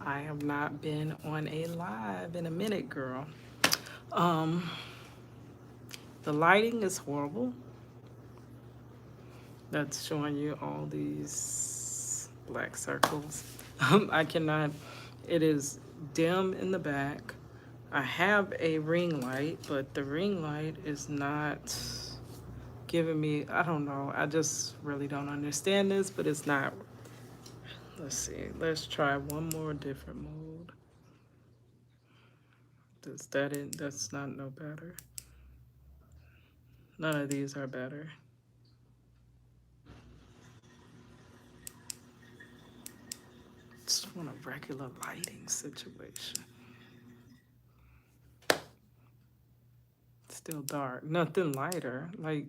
I have not been on a live in a minute, girl. Um, the lighting is horrible. That's showing you all these black circles. I cannot, it is dim in the back. I have a ring light, but the ring light is not giving me, I don't know. I just really don't understand this, but it's not. Let's see. Let's try one more different mode. Does that in, that's not no better. None of these are better. Just want a regular lighting situation. Still dark. Nothing lighter. Like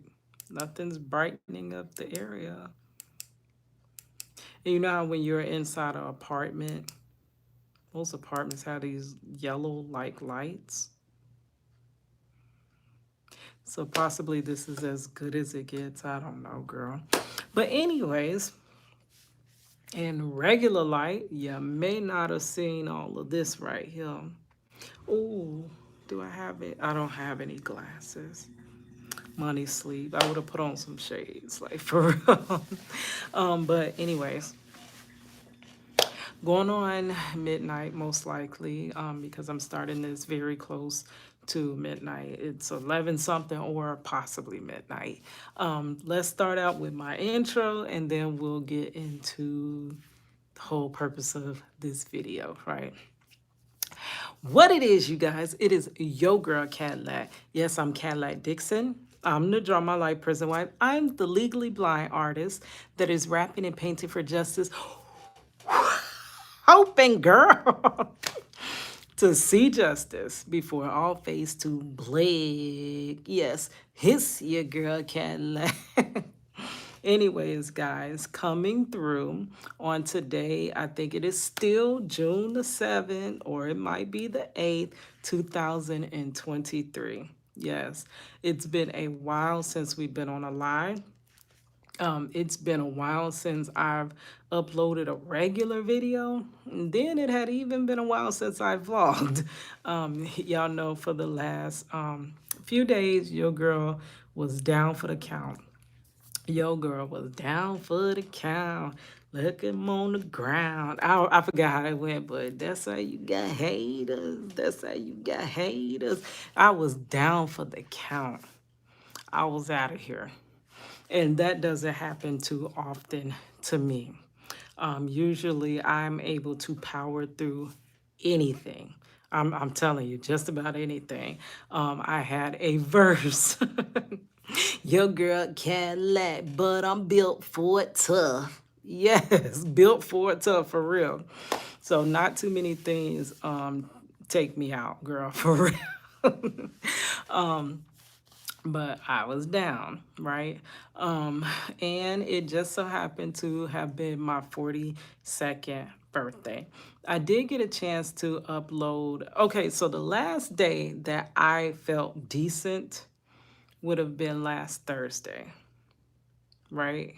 nothing's brightening up the area. And you know how when you're inside an apartment, most apartments have these yellow like lights. So possibly this is as good as it gets. I don't know, girl. But anyways, in regular light, you may not have seen all of this right here. Oh, do I have it? I don't have any glasses. Money sleep. I would have put on some shades, like for real. But anyways, going on midnight most likely, because I'm starting this very close to midnight. It's 11 something or possibly midnight. Let's start out with my intro and then we'll get into the whole purpose of this video, right? What it is, you guys, it is your girl Kadlac. Yes, I'm Kadlac Dixon. I'm the Draw My Life Prison Wife. I'm the legally blind artist that is rapping and painting for justice. Hoping, girl, to see justice before all face to black. Yes, hiss your girl Kadlac. Anyways, guys, coming through on today, I think it is still June the 7th, or it might be the 8th, 2023. Yes, it's been a while since we've been on a live. It's been a while since I've uploaded a regular video. And then it had even been a while since I vlogged. Y'all know for the last few days, your girl was down for the count. Yo, girl was down for the count. Look him on the ground. I forgot how it went, but that's how you got haters. That's how you got haters. I was down for the count. I was out of here. And that doesn't happen too often to me. Usually I'm able to power through anything. I'm telling you, just about anything. I had a verse. Your girl Cadillac, but I'm built for it tough. Yes, built for it tough, for real. So not too many things take me out, girl, for real. But I was down, right? And it just so happened to have been my 42nd birthday. I did get a chance to upload. Okay, so the last day that I felt decent would have been last Thursday, right?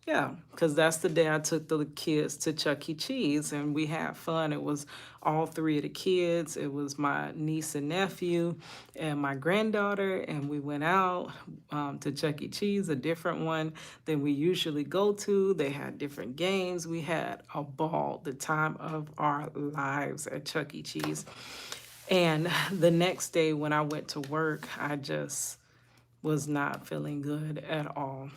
Yeah, because that's the day I took the kids to Chuck E. Cheese and we had fun. It was all three of the kids. It was my niece and nephew and my granddaughter. And we went out to Chuck E. Cheese, a different one than we usually go to. They had different games. We had a ball, the time of our lives at Chuck E. Cheese. And the next day when I went to work, I just was not feeling good at all.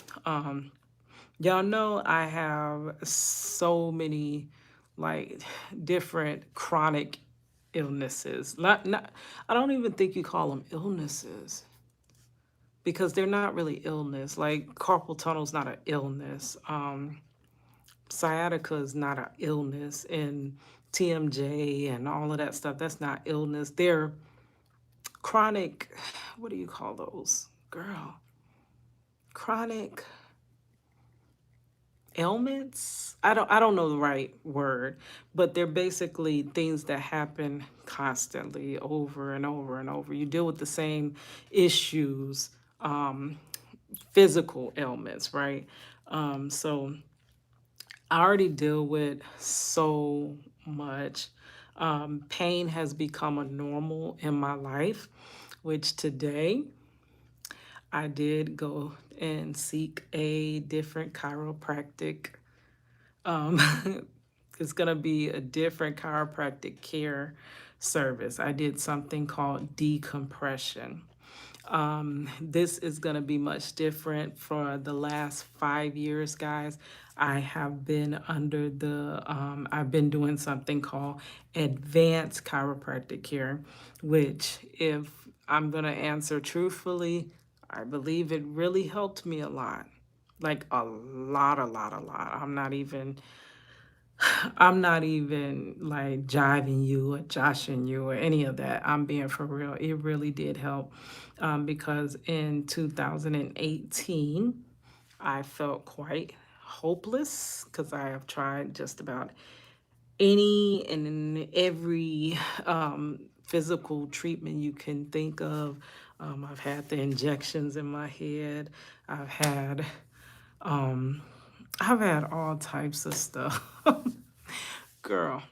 Y'all know I have so many like different chronic illnesses. I don't even think you call them illnesses because they're not really illness. Like carpal tunnel is not an illness. Sciatica is not an illness, and TMJ and all of that stuff. That's not illness. They're chronic. What do you call those, girl? Chronic ailments. I don't know the right word, but they're basically things that happen constantly over and over and over. You deal with the same issues, physical ailments, right? So I already deal with so much. Pain has become a normal in my life, which today I did go and seek a different chiropractic. Um, it's going to be a different chiropractic care service. I did something called decompression. This is going to be much different. For the last 5 years, guys, I have been I've been doing something called advanced chiropractic care, which, if I'm going to answer truthfully, I believe it really helped me a lot. Like a lot, a lot, a lot. I'm not even like jiving you or joshing you or any of that. I'm being for real. It really did help, because in 2018, I felt quite hopeless because I have tried just about any and every physical treatment you can think of. I've had the injections in my head. I've had um, I've had all types of stuff. Girl.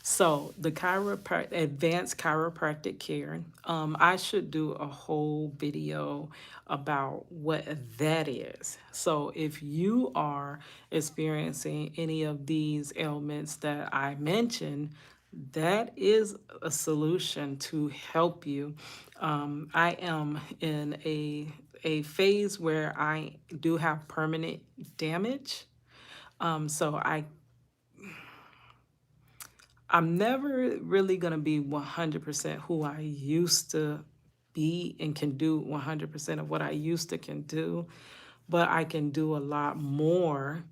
So the advanced chiropractic care, I should do a whole video about what that is. So if you are experiencing any of these ailments that I mentioned, that is a solution to help you. I am in a phase where I do have permanent damage. So I'm never really going to be 100% who I used to be and can do 100% of what I used to can do, but I can do a lot more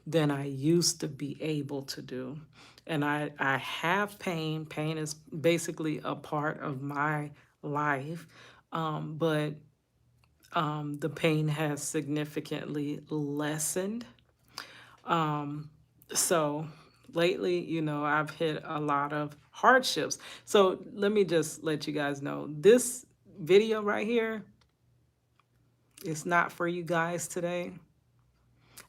than I used to be able to do. And I have pain. Pain is basically a part of my life, but the pain has significantly lessened. So lately, I've hit a lot of hardships. So let me just let you guys know this video right here is not for you guys today.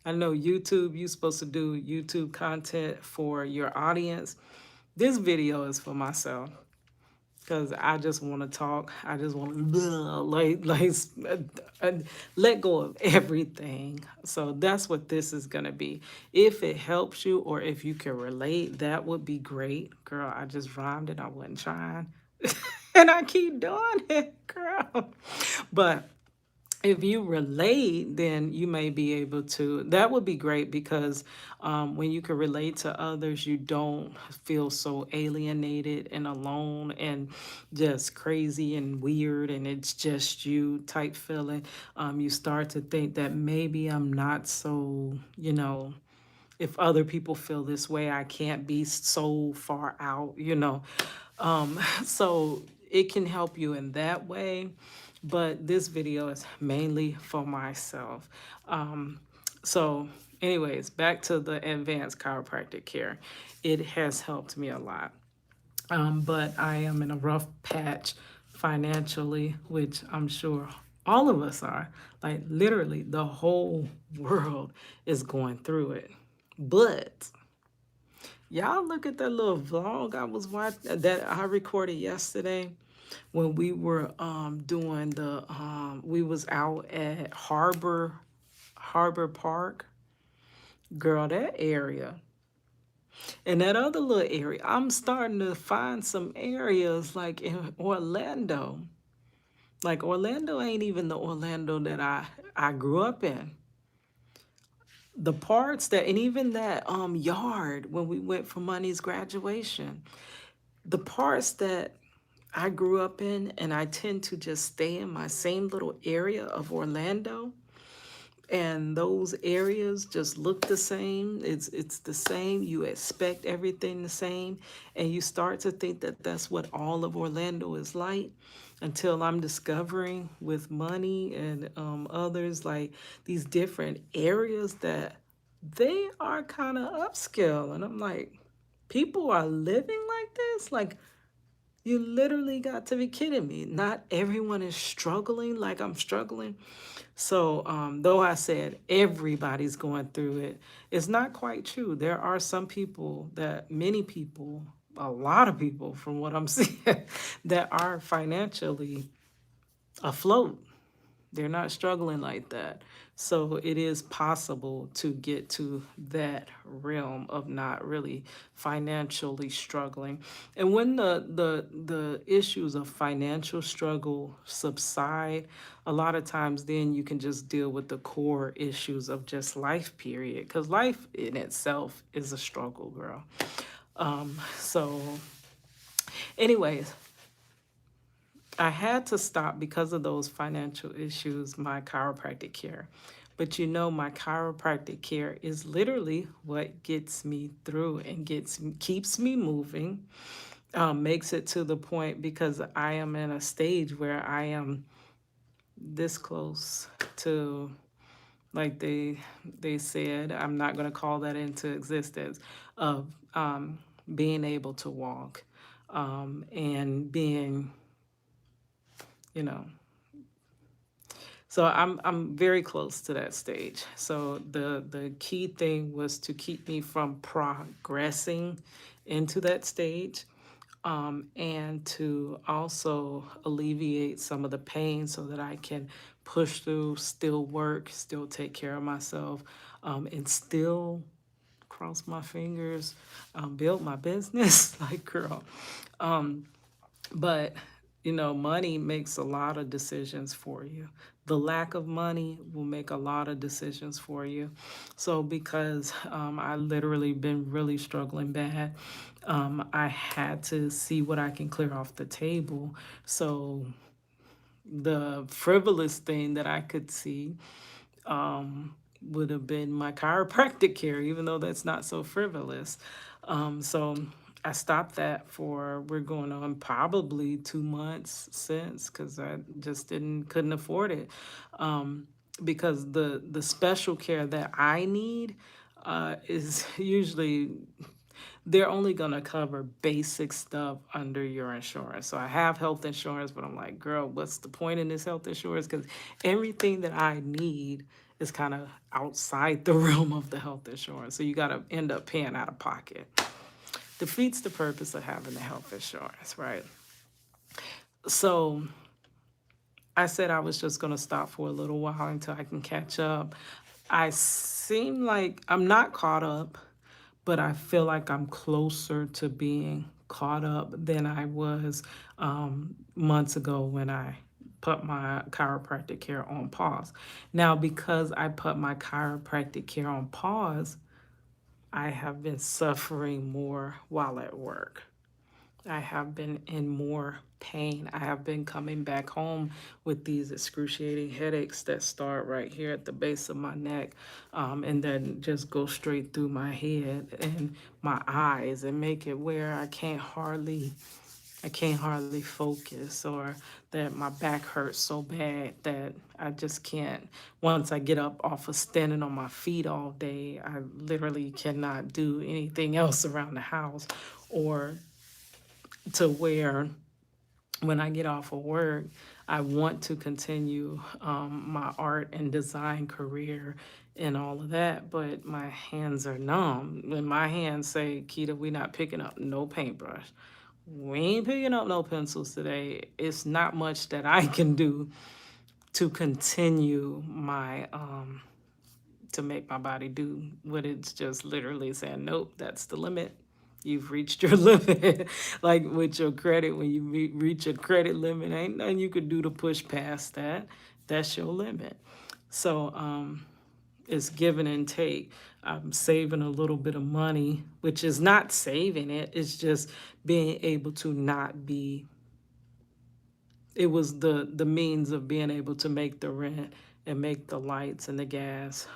I know YouTube, you're supposed to do YouTube content for your audience. This video is for myself because I just want to talk. I just want to uh, let go of everything. So that's what this is going to be. If it helps you or if you can relate, that would be great. Girl, I just rhymed and I wasn't trying. And I keep doing it, girl. But if you relate, then you may be able to. That would be great because when you can relate to others, you don't feel so alienated and alone and just crazy and weird, and it's just you type feeling. You start to think that maybe I'm not so, if other people feel this way, I can't be so far out. So it can help you in that way, but this video is mainly for myself. So anyways, back to the advanced chiropractic care. It has helped me a lot. But I am in a rough patch financially, which I'm sure all of us are. Like literally the whole world is going through it. But y'all look at that little vlog I was watching that I recorded yesterday when we were doing we was out at Harbor Park. Girl, that area. And that other little area, I'm starting to find some areas like in Orlando. Like Orlando ain't even the Orlando that I grew up in. The parts that, and even that yard when we went for Money's graduation, the parts that I grew up in, and I tend to just stay in my same little area of Orlando, and those areas just look the same. It's the same. You expect everything the same, and you start to think that that's what all of Orlando is like, until I'm discovering with Money and others like these different areas that they are kind of upscale, and I'm like, people are living like this, like You literally got to be kidding me. Not everyone is struggling like I'm struggling. So, though I said everybody's going through it, it's not quite true. There are some people that, many people, a lot of people, from what I'm seeing, that are financially afloat. They're not struggling like that. So it is possible to get to that realm of not really financially struggling. And when the issues of financial struggle subside, a lot of times then you can just deal with the core issues of just life period, cuz life in itself is a struggle, girl. So anyways, I had to stop because of those financial issues, my chiropractic care. But you know, my chiropractic care is literally what gets me through and keeps me moving, makes it to the point because I am in a stage where I am this close to, like they said, I'm not going to call that into existence, of being able to walk, and being, you know, so I'm very close to that stage. So the key thing was to keep me from progressing into that stage, and to also alleviate some of the pain so that I can push through, still work, still take care of myself, and still cross my fingers, build my business. Like, girl, but, money makes a lot of decisions for you. The lack of money will make a lot of decisions for you. So, because I literally been really struggling bad, I had to see what I can clear off the table. So, the frivolous thing that I could see would have been my chiropractic care, even though that's not so frivolous. So I stopped that for, we're going on probably 2 months since, because I just couldn't afford it. Because the special care that I need is usually, they're only going to cover basic stuff under your insurance. So I have health insurance, but I'm like, girl, what's the point in this health insurance? Because everything that I need is kind of outside the realm of the health insurance. So you got to end up paying out of pocket. Defeats the purpose of having the health insurance, right? So I said I was just going to stop for a little while until I can catch up. I seem like I'm not caught up, but I feel like I'm closer to being caught up than I was months ago when I put my chiropractic care on pause. Now, because I put my chiropractic care on pause, I have been suffering more while at work. I have been in more pain. I have been coming back home with these excruciating headaches that start right here at the base of my neck, and then just go straight through my head and my eyes and make it where I can't hardly focus, or that my back hurts so bad that I just can't. Once I get up off of standing on my feet all day, I literally cannot do anything else around the house, or to where when I get off of work, I want to continue my art and design career and all of that, but my hands are numb. When my hands say, Keita, we not picking up no paintbrush, we ain't picking up no pencils today, it's not much that I can do to continue to make my body do what it's just literally saying, nope, that's the limit. You've reached your limit. Like with your credit, when you reach your credit limit, ain't nothing you could do to push past that. That's your limit. So it's give and take. I'm saving a little bit of money, which is not saving it. It's just being able to not be. It was the means of being able to make the rent and make the lights and the gas,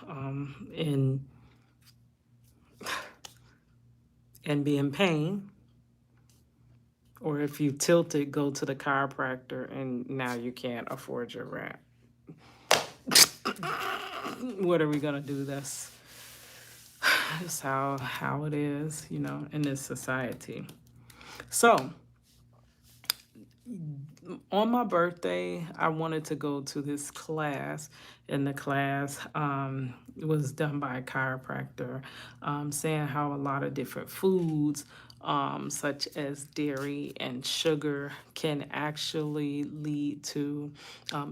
and be in pain. Or if you tilt it, go to the chiropractor and now you can't afford your rent. What are we gonna do? That's how it is, in this society. So on my birthday, I wanted to go to this class, and the class was done by a chiropractor, saying how a lot of different foods, such as dairy and sugar, can actually lead to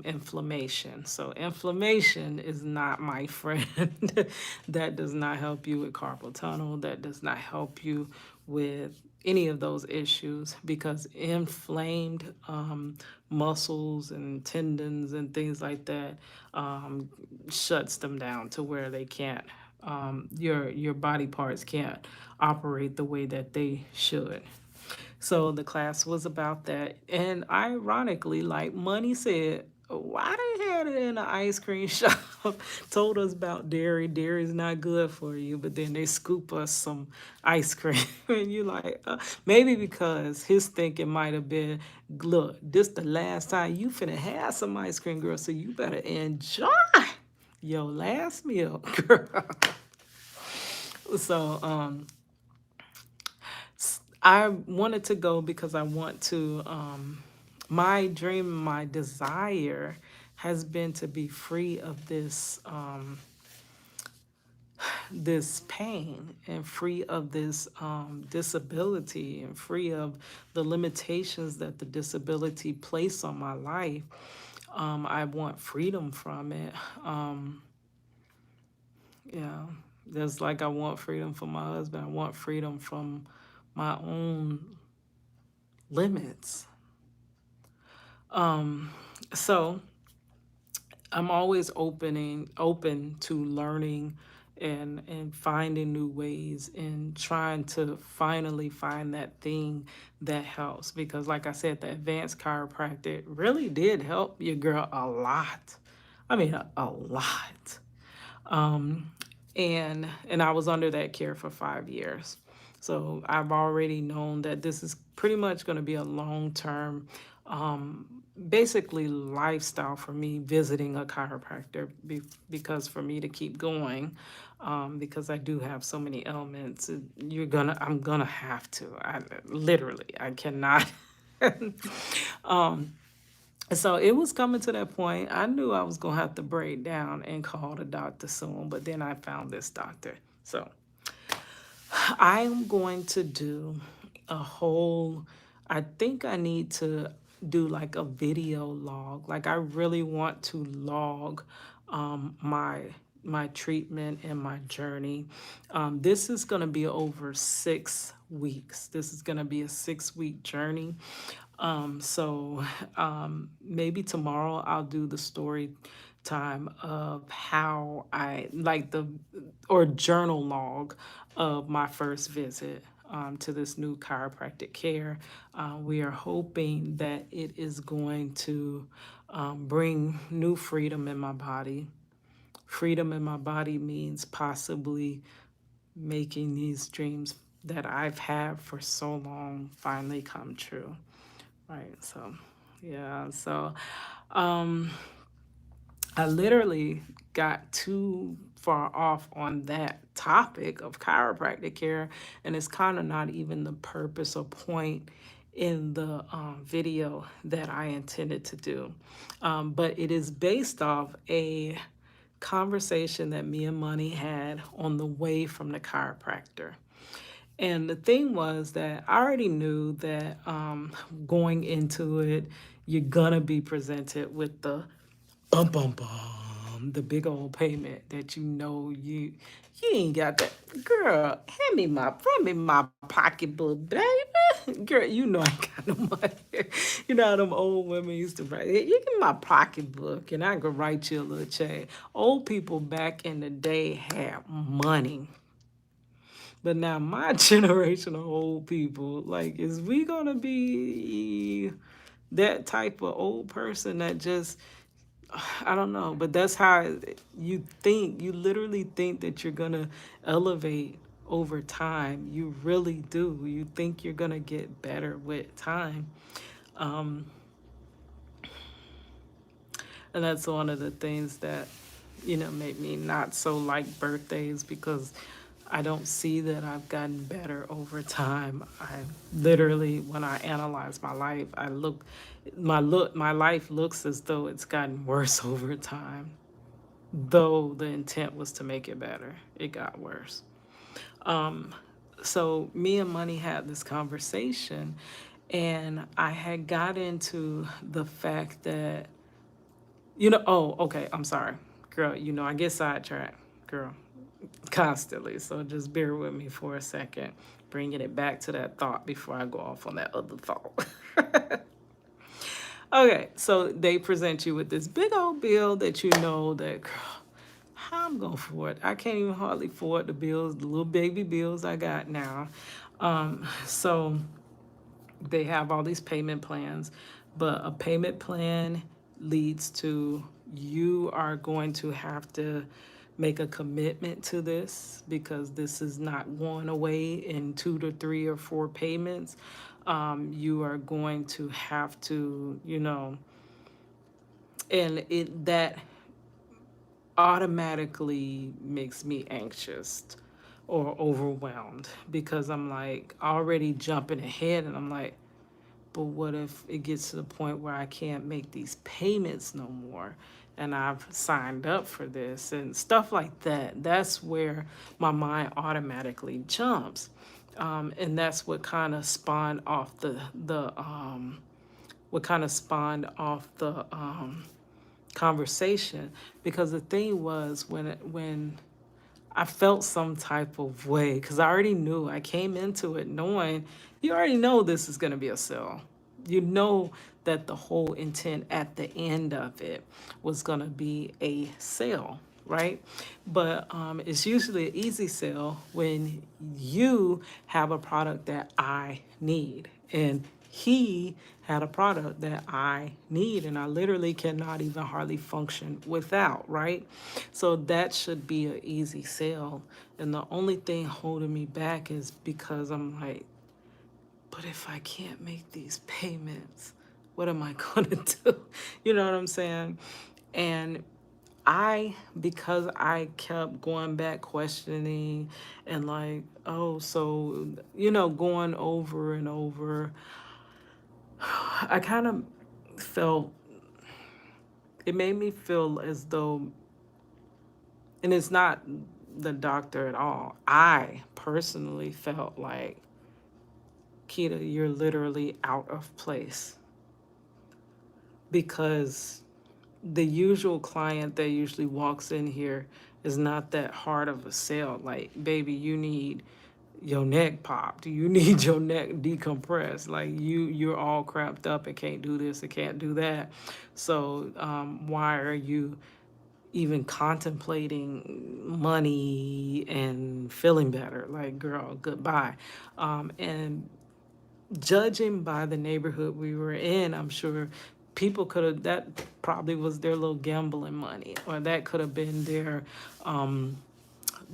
inflammation. So, inflammation is not my friend. That does not help you with carpal tunnel, that does not help you with any of those issues, because inflamed muscles and tendons and things like that shuts them down to where they can't, your body parts can't operate the way that they should. So the class was about that. And ironically, like Money said, why they had it in an ice cream shop, told us about dairy. Dairy's not good for you, but then they scoop us some ice cream. And you like, maybe because his thinking might have been, look, this the last time you finna have some ice cream, girl, so you better enjoy your last meal, girl. So I wanted to go because I want to, my dream, my desire has been to be free of this pain, and free of this disability, and free of the limitations that the disability place on my life. I want freedom from it. Yeah, just like I want freedom from my husband, I want freedom from my own limits. So I'm always open to learning and finding new ways, and trying to finally find that thing that helps, because like I said, the advanced chiropractic really did help your girl a lot. I mean, a lot. And I was under that care for 5 years. So I've already known that this is pretty much going to be a long term, basically lifestyle for me, visiting a chiropractor, because for me to keep going, because I do have so many ailments, I'm gonna have to. I literally, I cannot. So it was coming to that point. I knew I was gonna have to break down and call the doctor soon, but then I found this doctor. So I'm going to do a whole, I think I need to do like a video log. Like I really want to log my treatment and my journey. This is going to be over 6 weeks. This is going to be a 6 week journey. Maybe tomorrow I'll do the story time of how I like the or journal log of my first visit to this new chiropractic care. We are hoping that it is going to bring new freedom in my body. Freedom in my body means possibly making these dreams that I've had for so long finally come true. Right. So, yeah. So, I literally got too far off on that topic of chiropractic care, and it's kind of not even the purpose or point in the video that I intended to do. But it is based off a conversation that me and Money had on the way from the chiropractor. And the thing was that I already knew that going into it, you're gonna be presented with the bum bum bum, the big old payment that you ain't got that. Girl, hand me my pocketbook, baby. Girl, you know I ain't got no money. You know how them old women used to write. You give me my pocketbook and I could write you a little check. Old people back in the day had money. But now my generation of old people, like, is we gonna be that type of old person that just, I don't know, but that's how you think. You literally think that you're gonna elevate over time. You really do. You think you're gonna get better with time. And that's one of the things that, make me not so like birthdays, because I don't see that I've gotten better over time. I literally, when I analyze my life, my life looks as though it's gotten worse over time. Though the intent was to make it better, it got worse. So me and Money had this conversation, and I had got into the fact that, oh, okay, I'm sorry, girl. I get sidetracked, girl, constantly. So just bear with me for a second, bringing it back to that thought before I go off on that other thought. Okay, so they present you with this big old bill that that, girl, how I'm going for it. I can't even hardly afford the bills, the little baby bills I got now. So they have all these payment plans, but a payment plan leads to you are going to have to make a commitment to this because this is not going away in 2 to 3 or 4 payments. You are going to have to, and it that automatically makes me anxious or overwhelmed because I'm like already jumping ahead and I'm like, but what if it gets to the point where I can't make these payments no more? And I've signed up for this and stuff like that. That's where my mind automatically jumps. And that's what kind of spawned off the conversation. Because the thing was when I felt some type of way, because I already knew, I came into it knowing, you already know this is going to be a sale. You know that the whole intent at the end of it was going to be a sale, right? But it's usually an easy sale when you have a product that I need. And he had a product that I need, and I literally cannot even hardly function without, right? So that should be an easy sale. And the only thing holding me back is because I'm like, but if I can't make these payments, what am I going to do? You know what I'm saying? And because I kept going back questioning and like, oh, so, going over and over, I kind of felt, it made me feel as though, and it's not the doctor at all. I personally felt like, Kita, you're literally out of place because the usual client that usually walks in here is not that hard of a sale. Like, baby, you need your neck popped. You need your neck decompressed. Like you're all cramped up and can't do this and can't do that. So why are you even contemplating money and feeling better? Like, girl, goodbye. And judging by the neighborhood we were in, I'm sure people could have, that probably was their little gambling money, or that could have been their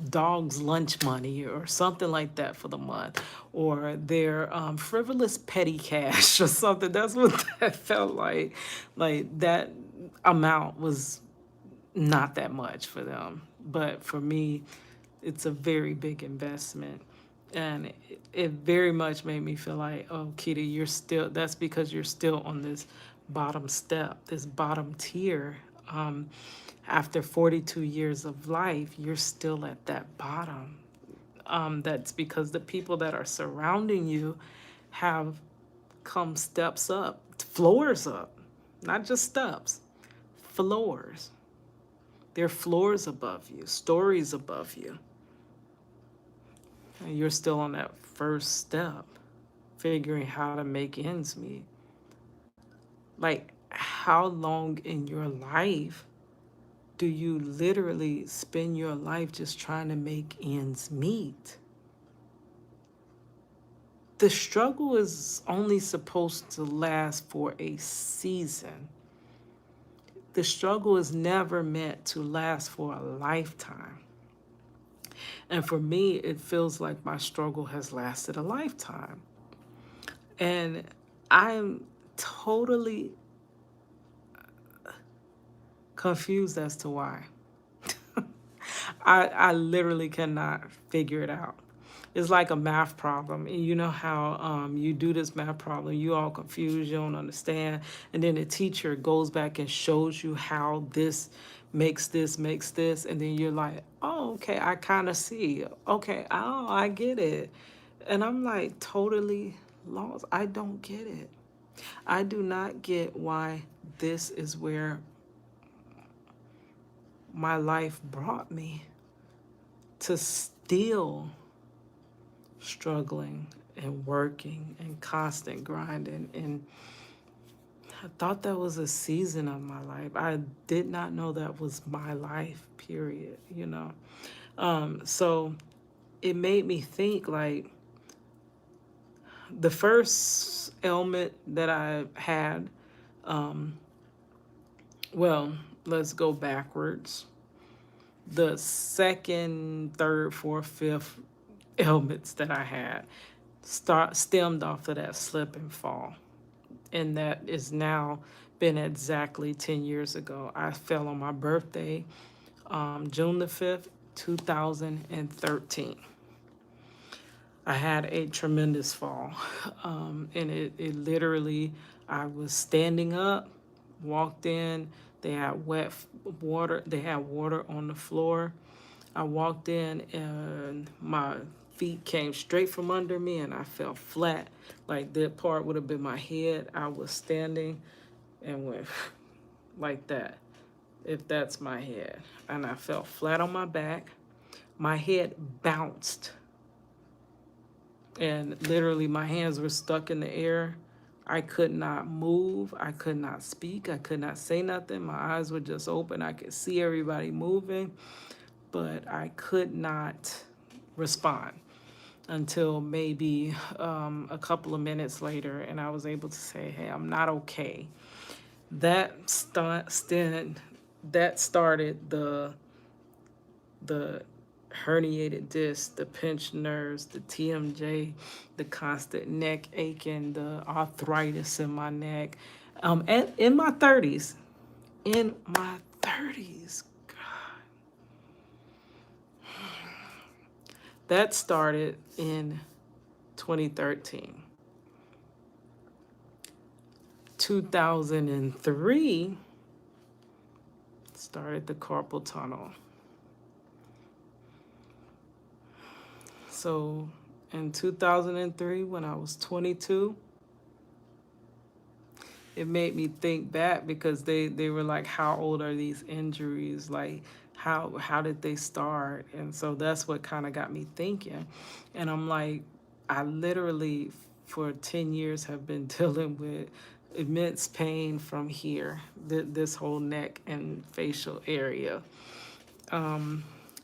dog's lunch money or something like that for the month, or their frivolous petty cash or something. That's what that felt like. Like that amount was not that much for them. But for me, it's a very big investment. And it very much made me feel like, oh, Kitty, that's because you're still on this bottom step, this bottom tier. After 42 years of life, you're still at that bottom. That's because the people that are surrounding you have come steps up, floors up, not just steps, floors. They're floors above you, stories above you. And you're still on that first step, figuring how to make ends meet. Like, how long in your life do you literally spend your life just trying to make ends meet? The struggle is only supposed to last for a season. The struggle is never meant to last for a lifetime. And for me, it feels like my struggle has lasted a lifetime. And I'm totally confused as to why. I literally cannot figure it out. It's like a math problem. And you know how you do this math problem, you all confused, you don't understand. And then the teacher goes back and shows you how this, makes this. And then you're like, oh, okay, I kind of see. Okay, oh, I get it. And I'm like totally lost. I don't get it. I do not get why this is where my life brought me to still struggling and working and constant grinding. And I thought that was a season of my life. I did not know that was my life, period, you know. So it made me think like the first ailment that I had, well, let's go backwards. The second, third, fourth, fifth ailments that I had stemmed off of that slip and fall. And that is now been exactly 10 years ago. I fell on my birthday, June the 5th, 2013. I had a tremendous fall. And it literally, I was standing up, walked in, they had water, they had water on the floor. I walked in and my feet came straight from under me and I fell flat. Like that part would have been my head. I was standing and went like that, if that's my head. And I fell flat on my back. My head bounced and literally my hands were stuck in the air. I could not move. I could not speak. I could not say nothing. My eyes were just open. I could see everybody moving, but I could not respond until maybe a couple of minutes later, and I was able to say, "Hey, I'm not okay." That started the herniated disc, the pinched nerves, the TMJ, the constant neck aching, the arthritis in my neck, and in my 30s, in my 30s. That started in 2013. 2003 started the carpal tunnel. So in 2003, when I was 22, it made me think back because they were like, how old are these injuries? Like, how did they start? And so that's what kind of got me thinking. And I'm like, I literally for 10 years have been dealing with immense pain from here, this whole neck and facial area.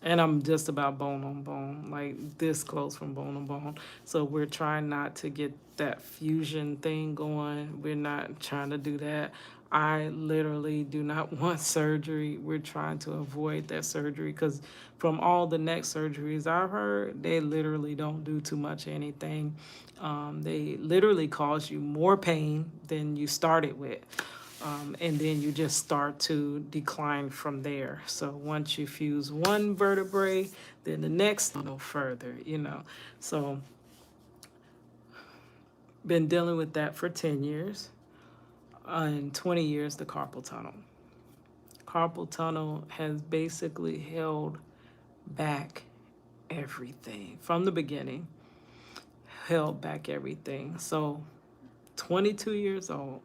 And I'm just about bone on bone, like this close from bone on bone. So we're trying not to get that fusion thing going. We're not trying to do that. I literally do not want surgery. We're trying to avoid that surgery because from all the neck surgeries I've heard, they literally don't do too much anything. They literally cause you more pain than you started with. And then you just start to decline from there. So once you fuse one vertebrae, then the next no further, you know. So been dealing with that for 10 years. And 20 years, the carpal tunnel. Carpal tunnel has basically held back everything from the beginning, held back everything. So 22 years old,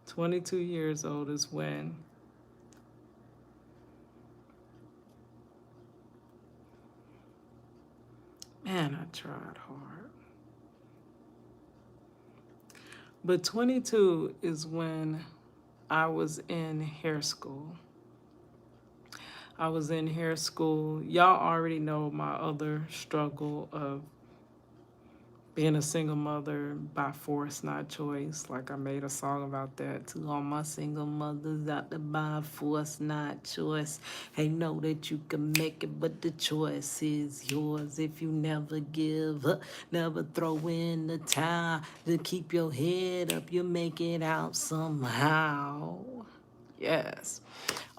22 years old is when man, I tried hard. But 22 is when I was in hair school. I was in hair school. Y'all already know my other struggle of being a single mother by force, not choice. Like I made a song about that to all my single mothers out there by force, not choice. Hey, know that you can make it, but the choice is yours. If you never give up, never throw in the towel, then keep your head up, you'll make it out somehow. Yes.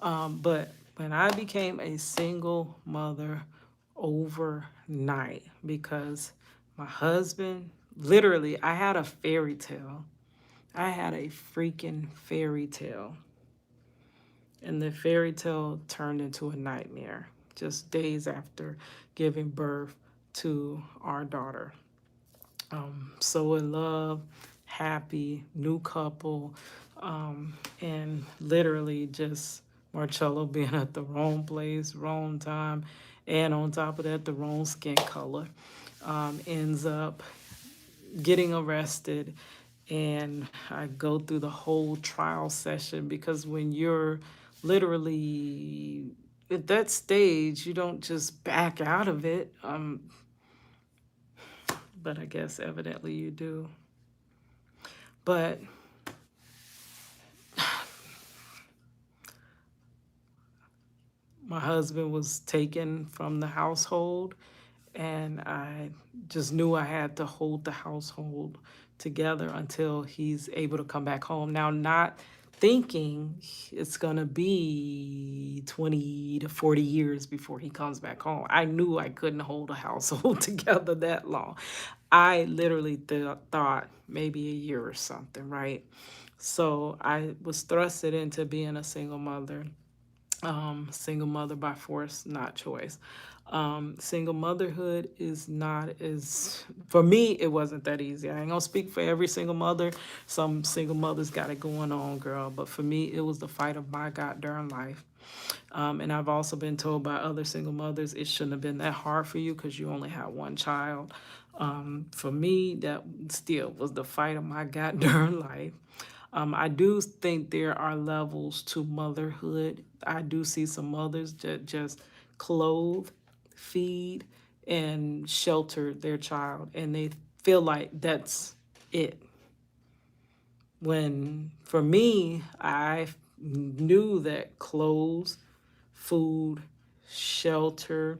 But when I became a single mother overnight, because my husband, literally, I had a fairy tale. I had a freaking fairy tale. And the fairy tale turned into a nightmare just days after giving birth to our daughter. So in love, happy, new couple, and literally just Marcello being at the wrong place, wrong time, and on top of that, the wrong skin color. Ends up getting arrested, and I go through the whole trial session because when you're literally at that stage, you don't just back out of it. But I guess evidently you do. But my husband was taken from the household, and I just knew I had to hold the household together until he's able to come back home. Now, not thinking it's gonna be 20 to 40 years before he comes back home. I knew I couldn't hold a household together that long. I literally thought maybe a year or something, right? So I was thrusted into being a single mother, single mother by force, not choice. Single motherhood is not as, for me, it wasn't that easy. I ain't gonna speak for every single mother. Some single mothers got it going on, girl. But for me, it was the fight of my goddamn life. And I've also been told by other single mothers it shouldn't have been that hard for you because you only had one child. For me, that still was the fight of my goddamn life. I do think there are levels to motherhood. I do see some mothers that just clothe, feed, and shelter their child, and they feel like that's it. When for me, I knew that clothes, food, shelter,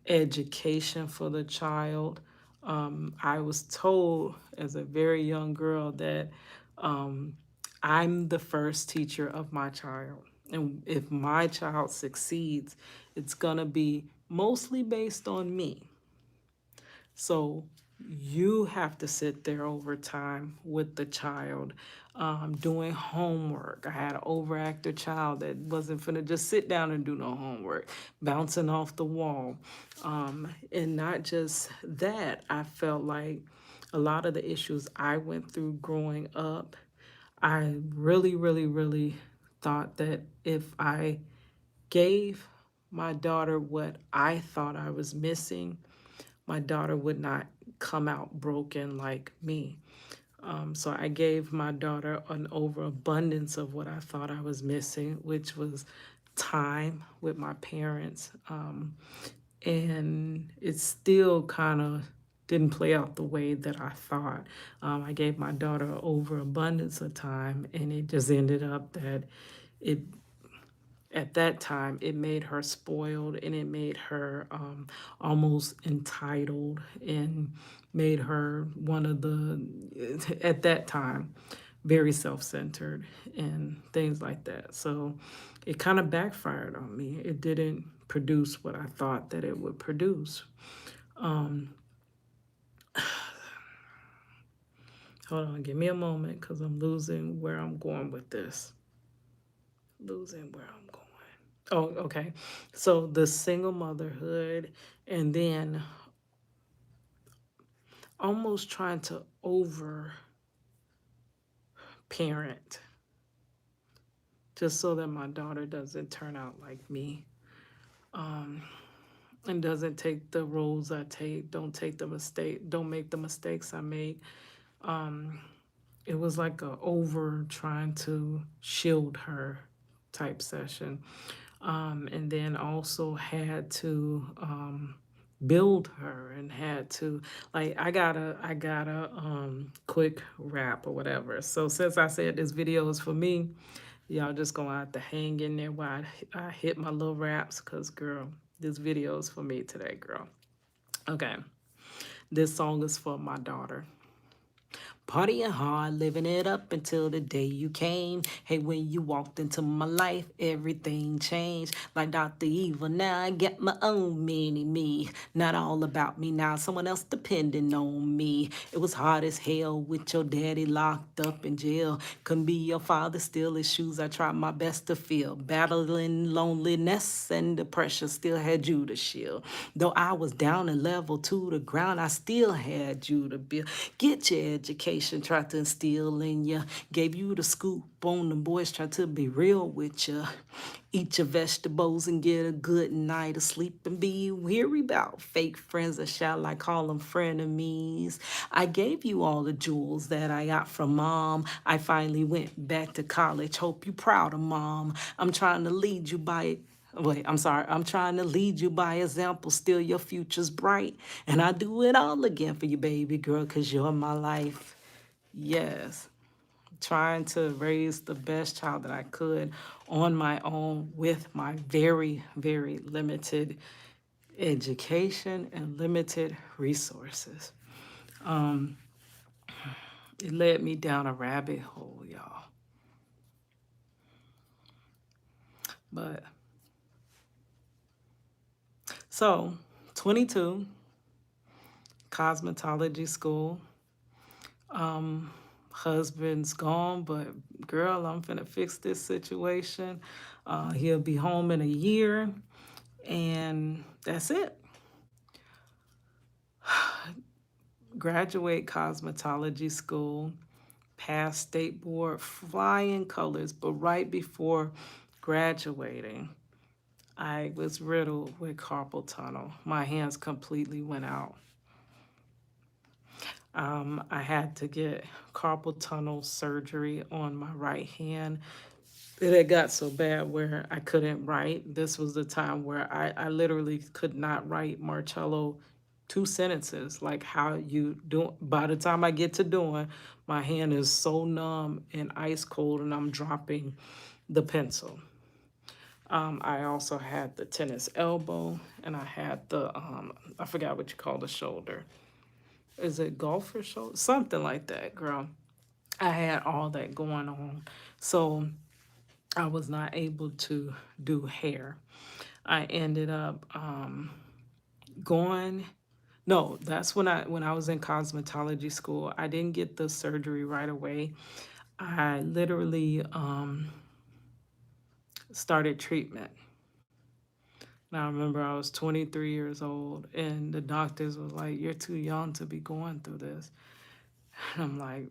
education for the child. I was told as a very young girl that um, I'm the first teacher of my child. And if my child succeeds, it's going to be mostly based on me. So you have to sit there over time with the child, doing homework. I had an overactive child that wasn't finna just sit down and do no homework, bouncing off the wall. And not just that, I felt like a lot of the issues I went through growing up, I really, really, really thought that if I gave my daughter what I thought I was missing, my daughter would not come out broken like me. So I gave my daughter an overabundance of what I thought I was missing, which was time with my parents. And it still kind of didn't play out the way that I thought. I gave my daughter an overabundance of time, and it just ended up that it at that time it made her spoiled, and it made her almost entitled, and made her one of the at that time very self-centered and things like that. So it kind of backfired on me. It didn't produce what I thought that it would produce. Hold on, give me a moment because I'm losing where I'm going with this. Losing where I'm going. Oh, okay. So the single motherhood, and then almost trying to over parent just so that my daughter doesn't turn out like me, and doesn't take the roles I take, don't make the mistakes I make. It was like a over trying to shield her type session. And then also had to build her, and had to, like, I got a quick wrap or whatever. So since I said this video is for me, y'all just gonna have to hang in there while I hit my little raps, because girl, this video is for me today, girl. Okay, this song is for my daughter. Partying hard, living it up until the day you came. Hey, when you walked into my life, everything changed. Like Dr. Evil, now I get my own mini me. Not all about me now, someone else depending on me. It was hard as hell with your daddy locked up in jail. Couldn't be your father, still his shoes I tried my best to fill. Battling loneliness and depression, still had you to shield. Though I was down and level to the ground, I still had you to build. Get your education, tried to instill in you. Gave you the scoop on the boys, tried to be real with you. Eat your vegetables and get a good night of sleep and be weary about fake friends that shall I call them frenemies. I gave you all the jewels that I got from mom. I finally went back to college. Hope you proud of mom. I'm trying to lead you by Wait, I'm sorry. I'm trying to lead you by example. Still, your future's bright. And I do it all again for you, baby girl, because you're my life. Yes. Trying to raise the best child that I could on my own with my very, very limited education and limited resources. It led me down a rabbit hole, y'all. But so, 22, cosmetology school. Husband's gone, but girl, I'm finna fix this situation. He'll be home in a year, and that's it. Graduate cosmetology school, pass state board, flying colors, but right before graduating, I was riddled with carpal tunnel. My hands completely went out. I had to get carpal tunnel surgery on my right hand. It had got so bad where I couldn't write. This was the time where I literally could not write Marcello two sentences, like how you do. By the time I get to doing, my hand is so numb and ice cold, and I'm dropping the pencil. I also had the tennis elbow, and I had the I forgot what you call the shoulder. Is it golfer shoulder? Something like that, girl. I had all that going on. So I was not able to do hair. I ended up going. No, that's when I was in cosmetology school. I didn't get the surgery right away. I literally started treatment. Now I remember I was 23 years old, and the doctors was like, "You're too young to be going through this." I'm like,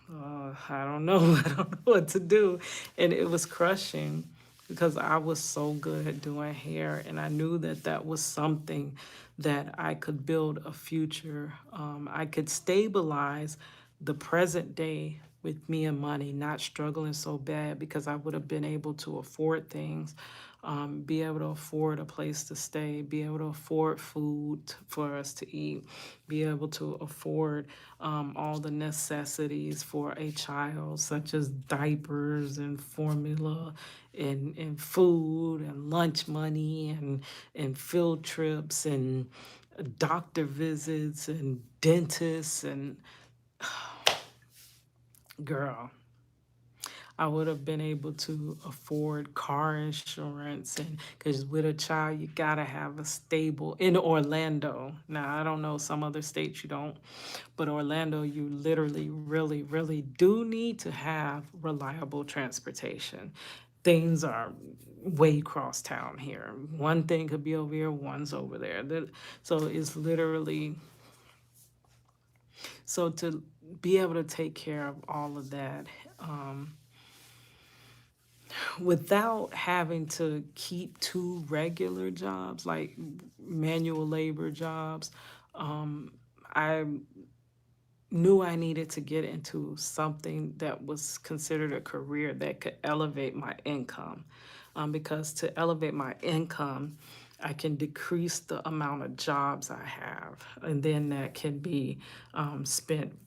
I don't know. I don't know what to do. And it was crushing because I was so good at doing hair, and I knew that that was something that I could build a future. I could stabilize the present day with me and money, not struggling so bad because I would have been able to afford things, be able to afford a place to stay, be able to afford food for us to eat, be able to afford all the necessities for a child, such as diapers and formula and food and lunch money and field trips and doctor visits and dentists and girl. I would have been able to afford car insurance, and because with a child you gotta have a stable in Orlando. Now I don't know, some other states you don't, but Orlando you literally really really do need to have reliable transportation. Things are way cross town here. One thing could be over here, one's over there. So it's literally, so to be able to take care of all of that, without having to keep two regular jobs, like manual labor jobs, I knew I needed to get into something that was considered a career that could elevate my income. Because to elevate my income, I can decrease the amount of jobs I have, and then that can be spent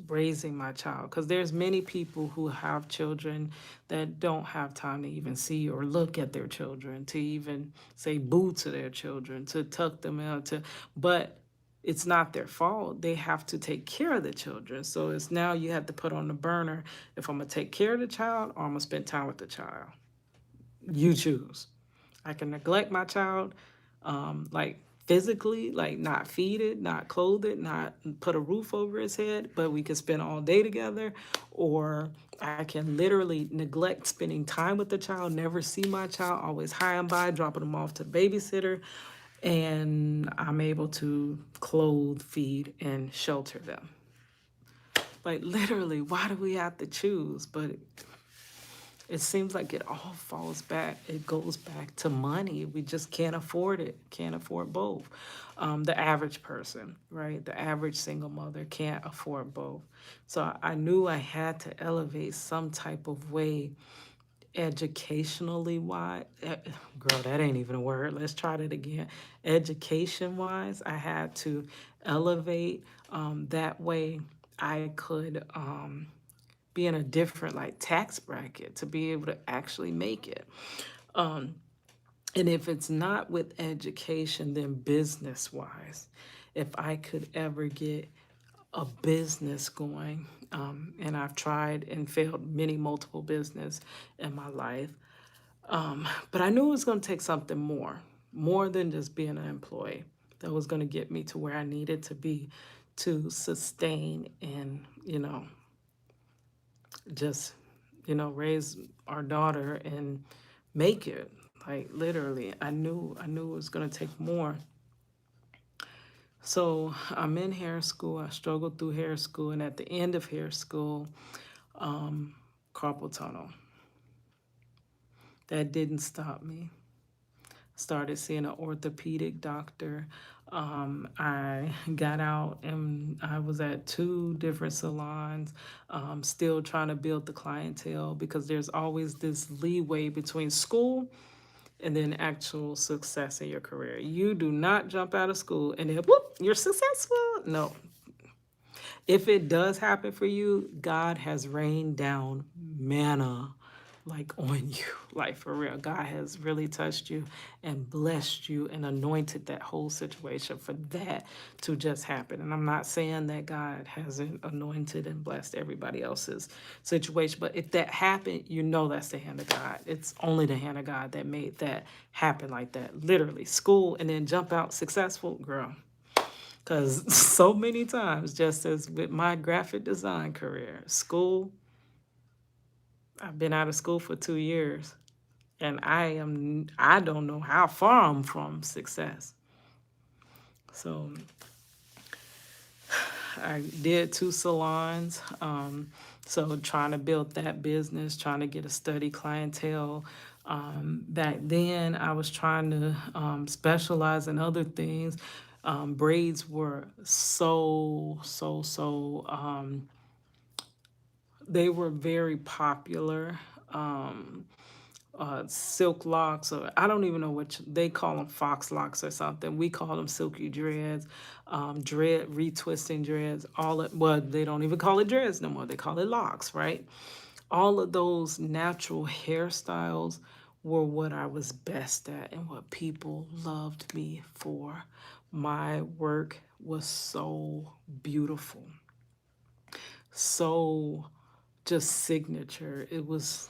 raising my child, because there's many people who have children that don't have time to even see or look at their children, to even say boo to their children, to tuck them out, to, but it's not their fault. They have to take care of the children. So it's now you have to put on the burner if I'm gonna take care of the child or I'm gonna spend time with the child. You choose. I can neglect my child, like physically, like not feed it, not clothe it, not put a roof over his head, but we can spend all day together. Or I can literally neglect spending time with the child, never see my child, always high and by, dropping them off to the babysitter, and I'm able to clothe, feed, and shelter them. Like literally, why do we have to choose? But it seems like it all falls back, it goes back to money. We just can't afford it, can't afford both. The average person, right? The average single mother can't afford both. So I knew I had to elevate some type of way educationally wise. Girl, that ain't even a word. Let's try that again. Education wise, I had to elevate that way I could be in a different like tax bracket to be able to actually make it. And if it's not with education, then business wise, if I could ever get a business going, and I've tried and failed many multiple business in my life, but I knew it was going to take something more than just being an employee. That was going to get me to where I needed to be to sustain and just raise our daughter and make it. Like literally, I knew it was going to take more. So I'm in hair school. I struggled through hair school, and at the end of hair school, carpal tunnel. That didn't stop me. Started seeing an orthopedic doctor. I got out and I was at two different salons, still trying to build the clientele because there's always this leeway between school and then actual success in your career. You do not jump out of school and then whoop, you're successful. No. If it does happen for you, God has rained down manna like on you, like for real. God has really touched you and blessed you and anointed that whole situation for that to just happen. And I'm not saying that God hasn't anointed and blessed everybody else's situation, but if that happened, you know that's the hand of God. It's only the hand of God that made that happen like that. Literally, school and then jump out successful, girl. Because so many times, just as with my graphic design career, school, I've been out of school for 2 years and I don't know how far I'm from success. So I did two salons. So trying to build that business, trying to get a steady clientele. Back then, I was trying to specialize in other things. Braids were they were very popular. Silk locks, or I don't even know which they call them, fox locks or something. We call them silky dreads, dread retwisting dreads. Well, they don't even call it dreads no more. They call it locks, right? All of those natural hairstyles were what I was best at and what people loved me for. My work was so beautiful, so just signature. It was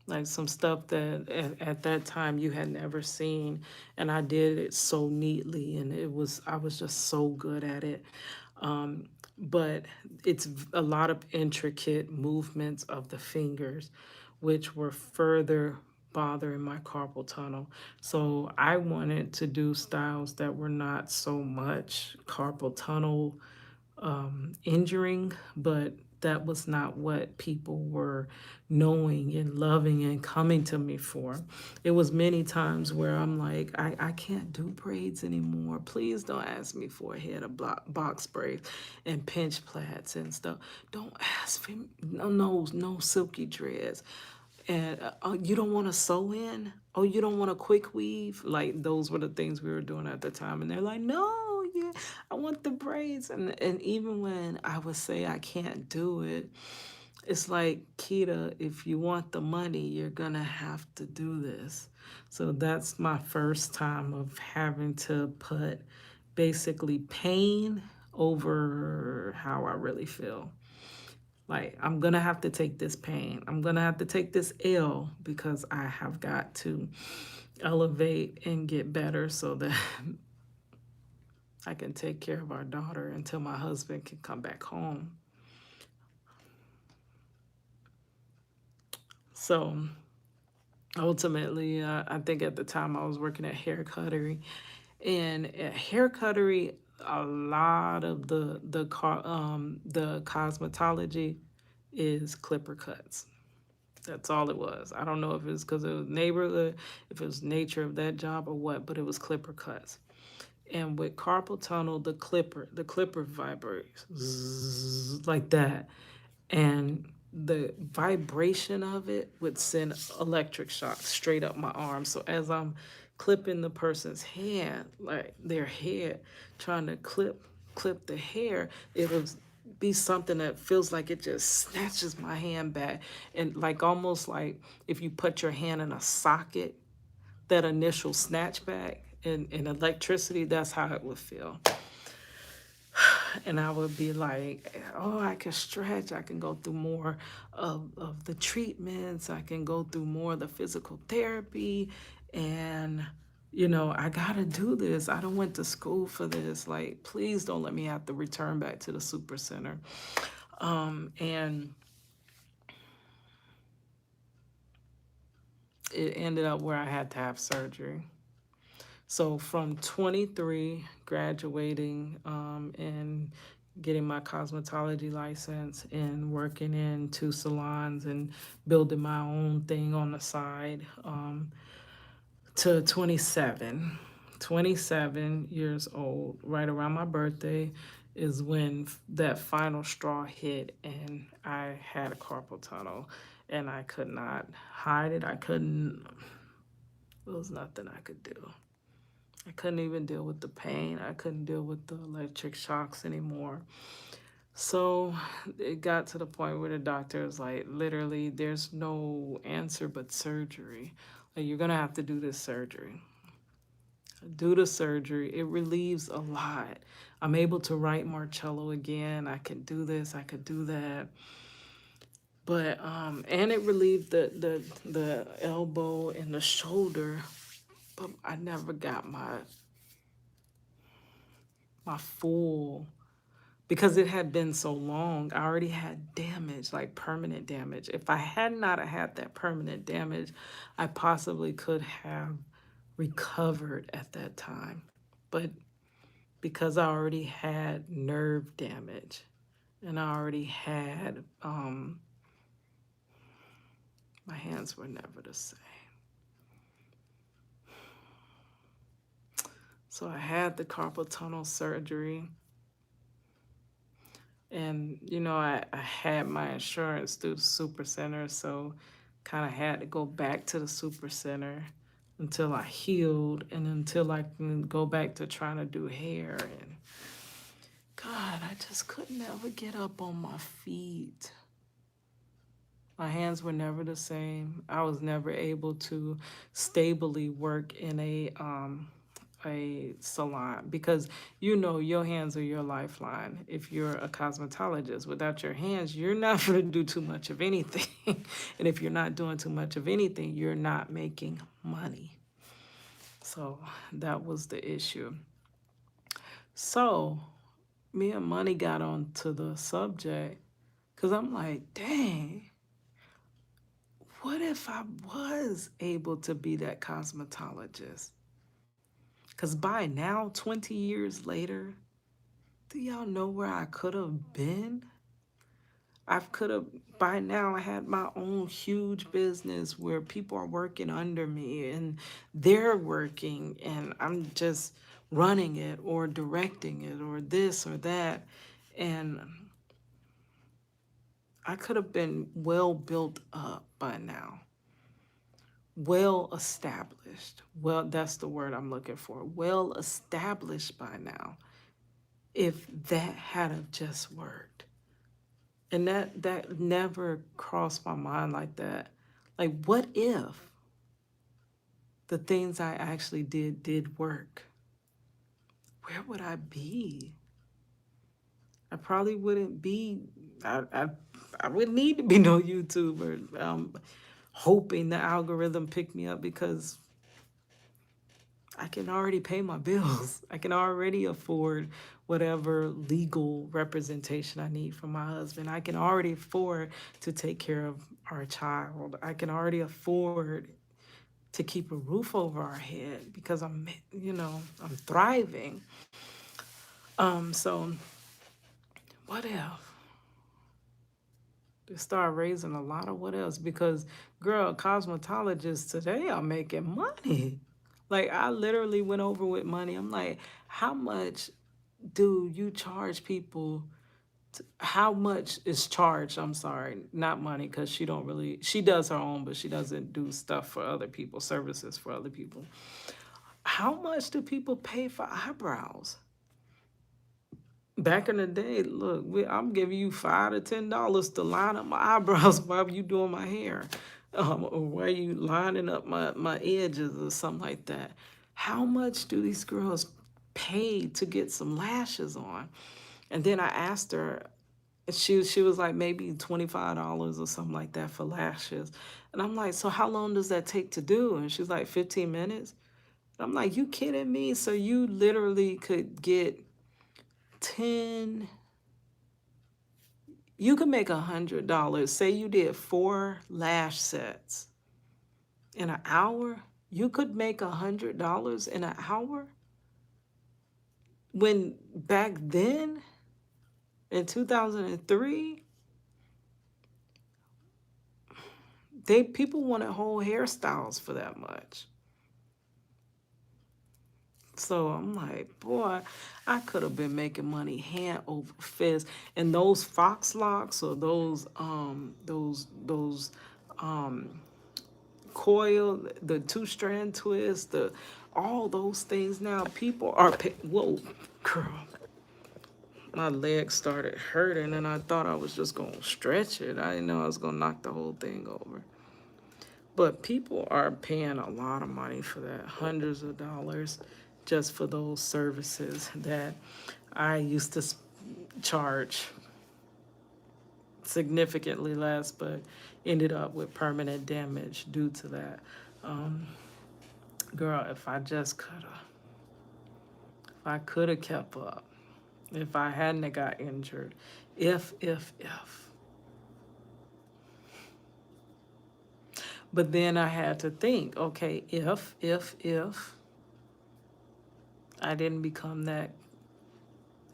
like some stuff that at that time you had never seen, and I did it so neatly, and I was just so good at it. But it's a lot of intricate movements of the fingers which were further bothering my carpal tunnel. So I wanted to do styles that were not so much carpal tunnel injuring, but that was not what people were knowing and loving and coming to me for. It was many times where I'm like, I can't do braids anymore. Please don't ask me for a head of box braids and pinch plaits and stuff. Don't ask me, no silky dreads. And you don't want to sew in? Oh, you don't want a quick weave? Like those were the things we were doing at the time. And they're like, no, yeah, I want the braids. And even when I would say I can't do it, it's like, Kita, if you want the money, you're gonna have to do this. So that's my first time of having to put basically pain over how I really feel. Like, I'm gonna have to take this pain. I'm gonna have to take this L because I have got to elevate and get better so that I can take care of our daughter until my husband can come back home. So ultimately, I think at the time I was working at Hair Cuttery, and at Hair Cuttery, a lot of the cosmetology is clipper cuts. That's all it was. I don't know if it's because it was neighborhood, if it was nature of that job or what, but it was clipper cuts. And with carpal tunnel, the clipper vibrates zzz, like that, and the vibration of it would send electric shocks straight up my arm. So as I'm clipping the person's hand, like their hair, trying to clip the hair, it'll be something that feels like it just snatches my hand back, and like almost like if you put your hand in a socket, that initial snatch back in electricity, that's how it would feel. And I would be like, oh, I can stretch. I can go through more of the treatments. I can go through more of the physical therapy. And, I got to do this. I don't went to school for this. Like, please don't let me have to return back to the super center. And it ended up where I had to have surgery. So from 23, graduating and getting my cosmetology license and working in two salons and building my own thing on the side, to 27. 27 years old, right around my birthday, is when that final straw hit and I had a carpal tunnel, and I could not hide it. There was nothing I could do. I couldn't even deal with the pain. I couldn't deal with the electric shocks anymore. So it got to the point where the doctor was like, literally, there's no answer but surgery. Like, you're going to have to do this surgery. Do the surgery. It relieves a lot. I'm able to write Marcello again. I could do this. I could do that. But and it relieved the elbow and the shoulder. But I never got my full, because it had been so long. I already had damage, like permanent damage. If I had not had that permanent damage, I possibly could have recovered at that time. But because I already had nerve damage and I already had, my hands were never the same. So I had the carpal tunnel surgery. And, I had my insurance through the super center, so kind of had to go back to the super center until I healed and until I can go back to trying to do hair. And God, I just could never get up on my feet. My hands were never the same. I was never able to stably work in a salon, because your hands are your lifeline. If you're a cosmetologist, without your hands, you're not going to do too much of anything. And if you're not doing too much of anything, you're not making money. So that was the issue. So me and Money got onto the subject because I'm like, dang, what if I was able to be that cosmetologist? Because by now, 20 years later, do y'all know where I could have been? I could have, by now, I had my own huge business where people are working under me and they're working and I'm just running it or directing it or this or that. And I could have been well built up by now, well established. Well, that's the word I'm looking for. Well established by now, if that had have just worked. And that never crossed my mind like that. Like, what if the things I actually did work? where would I be? I probably wouldn't be. I I, I wouldn't need to be no YouTuber. Hoping the algorithm pick me up because I can already pay my bills. I can already afford whatever legal representation I need from my husband. I can already afford to take care of our child. I can already afford to keep a roof over our head because I'm thriving. So what if they start raising a lot of what else? Because girl, cosmetologists today are making money. Like I literally went over with money. I'm like, how much do you charge people? How much is charged? I'm sorry, not money, because she does her own, but she doesn't do stuff for other people, services for other people. How much do people pay for eyebrows? Back in the day, look, I'm giving you $5 to $10 to line up my eyebrows while you doing my hair, or while you lining up my edges or something like that. How much do these girls pay to get some lashes on? And then I asked her, she was like maybe $25 or something like that for lashes, and I'm like, so how long does that take to do? And she's like 15 minutes. And I'm like, you kidding me? So you literally could get 10 you could make $100. Say you did 4 lash sets in an hour. You could make $100 in an hour. When back then in 2003, they people wanted whole hairstyles for that much. So I'm like, boy, I could have been making money hand over fist. And those fox locks or those coil, the two-strand twist, the all those things now people are whoa, girl, my leg started hurting and I thought I was just gonna stretch it. I didn't know I was gonna knock the whole thing over. But people are paying a lot of money for that, hundreds of dollars just for those services that I used to charge significantly less, but ended up with permanent damage due to that. Um, Girl, if I could have kept up, if I hadn't have got injured, if. But then I had to think, okay, if I didn't become that,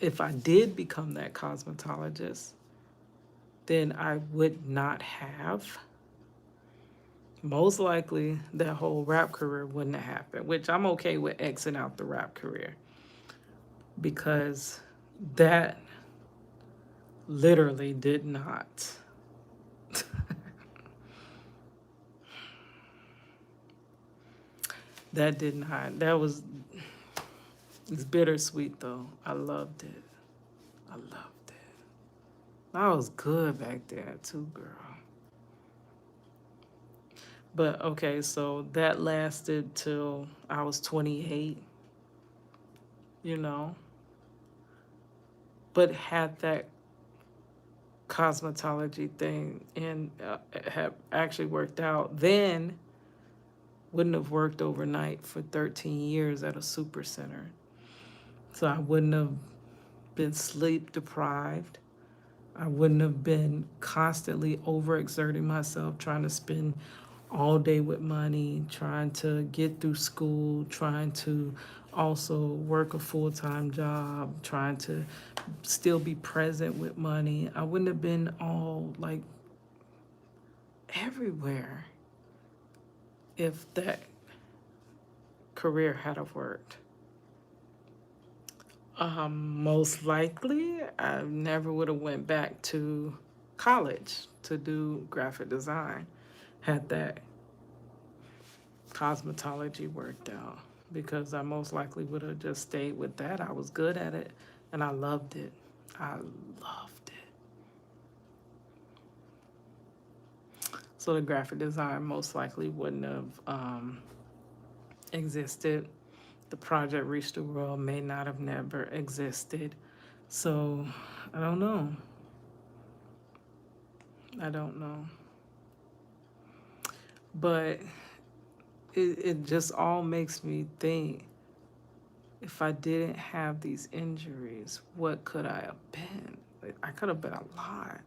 if I did become that cosmetologist, then I would not have, most likely, that whole rap career wouldn't have happened, which I'm okay with exiting out the rap career because that literally did not. That did not. That was, it's bittersweet though. I loved it. I loved it. I was good back there too, girl. But okay, so that lasted till I was 28, you know. But had that cosmetology thing and have actually worked out, then wouldn't have worked overnight for 13 years at a super center. So I wouldn't have been sleep deprived. I wouldn't have been constantly overexerting myself, trying to spend all day with money, trying to get through school, trying to also work a full-time job, trying to still be present with money. I wouldn't have been all like everywhere if that career had have worked. Most likely, I never would have went back to college to do graphic design had that cosmetology worked out because I most likely would have just stayed with that. I was good at it and I loved it. I loved it. So the graphic design most likely wouldn't have existed. the project Reach the World may not have never existed. So I don't know. I don't know. But it just all makes me think, if I didn't have these injuries, what could I have been? Like, I could have been a lot.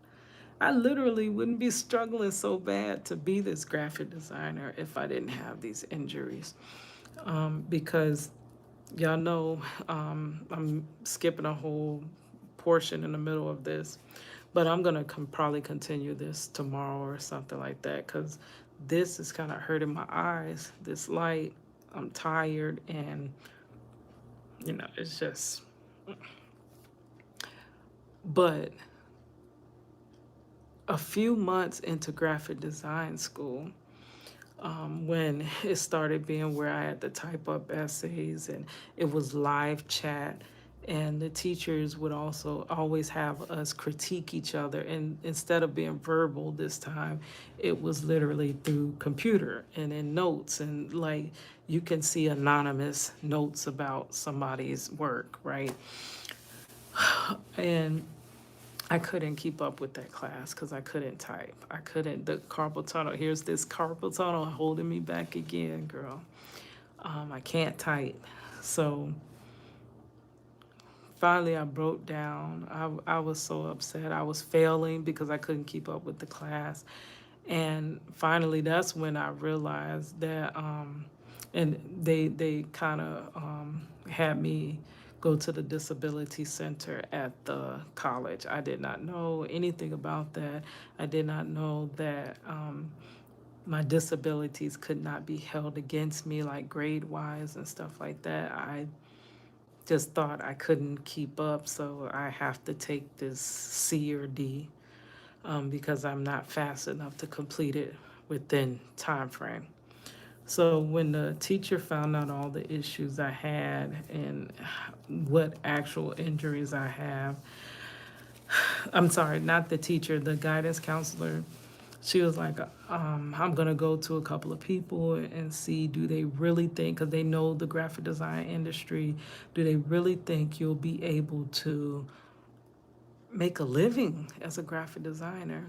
I literally wouldn't be struggling so bad to be this graphic designer if I didn't have these injuries. Because y'all know, I'm skipping a whole portion in the middle of this, but I'm gonna probably continue this tomorrow or something like that, because this is kind of hurting my eyes. This light, I'm tired, and it's just. But a few months into graphic design school, when it started being where I had to type up essays and it was live chat, and the teachers would also always have us critique each other, and instead of being verbal this time, it was literally through computer and in notes, and like you can see anonymous notes about somebody's work, right? And I couldn't keep up with that class because I couldn't type. I couldn't. The carpal tunnel. Here's this carpal tunnel holding me back again, girl. I can't type. So finally, I broke down. I was so upset. I was failing because I couldn't keep up with the class. And finally, that's when I realized that, and they kind of had me go to the disability center at the college. I did not know anything about that. I did not know that my disabilities could not be held against me, like grade wise and stuff like that. I just thought I couldn't keep up, so I have to take this C or D, because I'm not fast enough to complete it within time frame. So when the teacher found out all the issues I had and what actual injuries I have, I'm sorry, not the teacher, the guidance counselor, she was like, I'm gonna go to a couple of people and see, do they really think, because they know the graphic design industry, do they really think you'll be able to make a living as a graphic designer?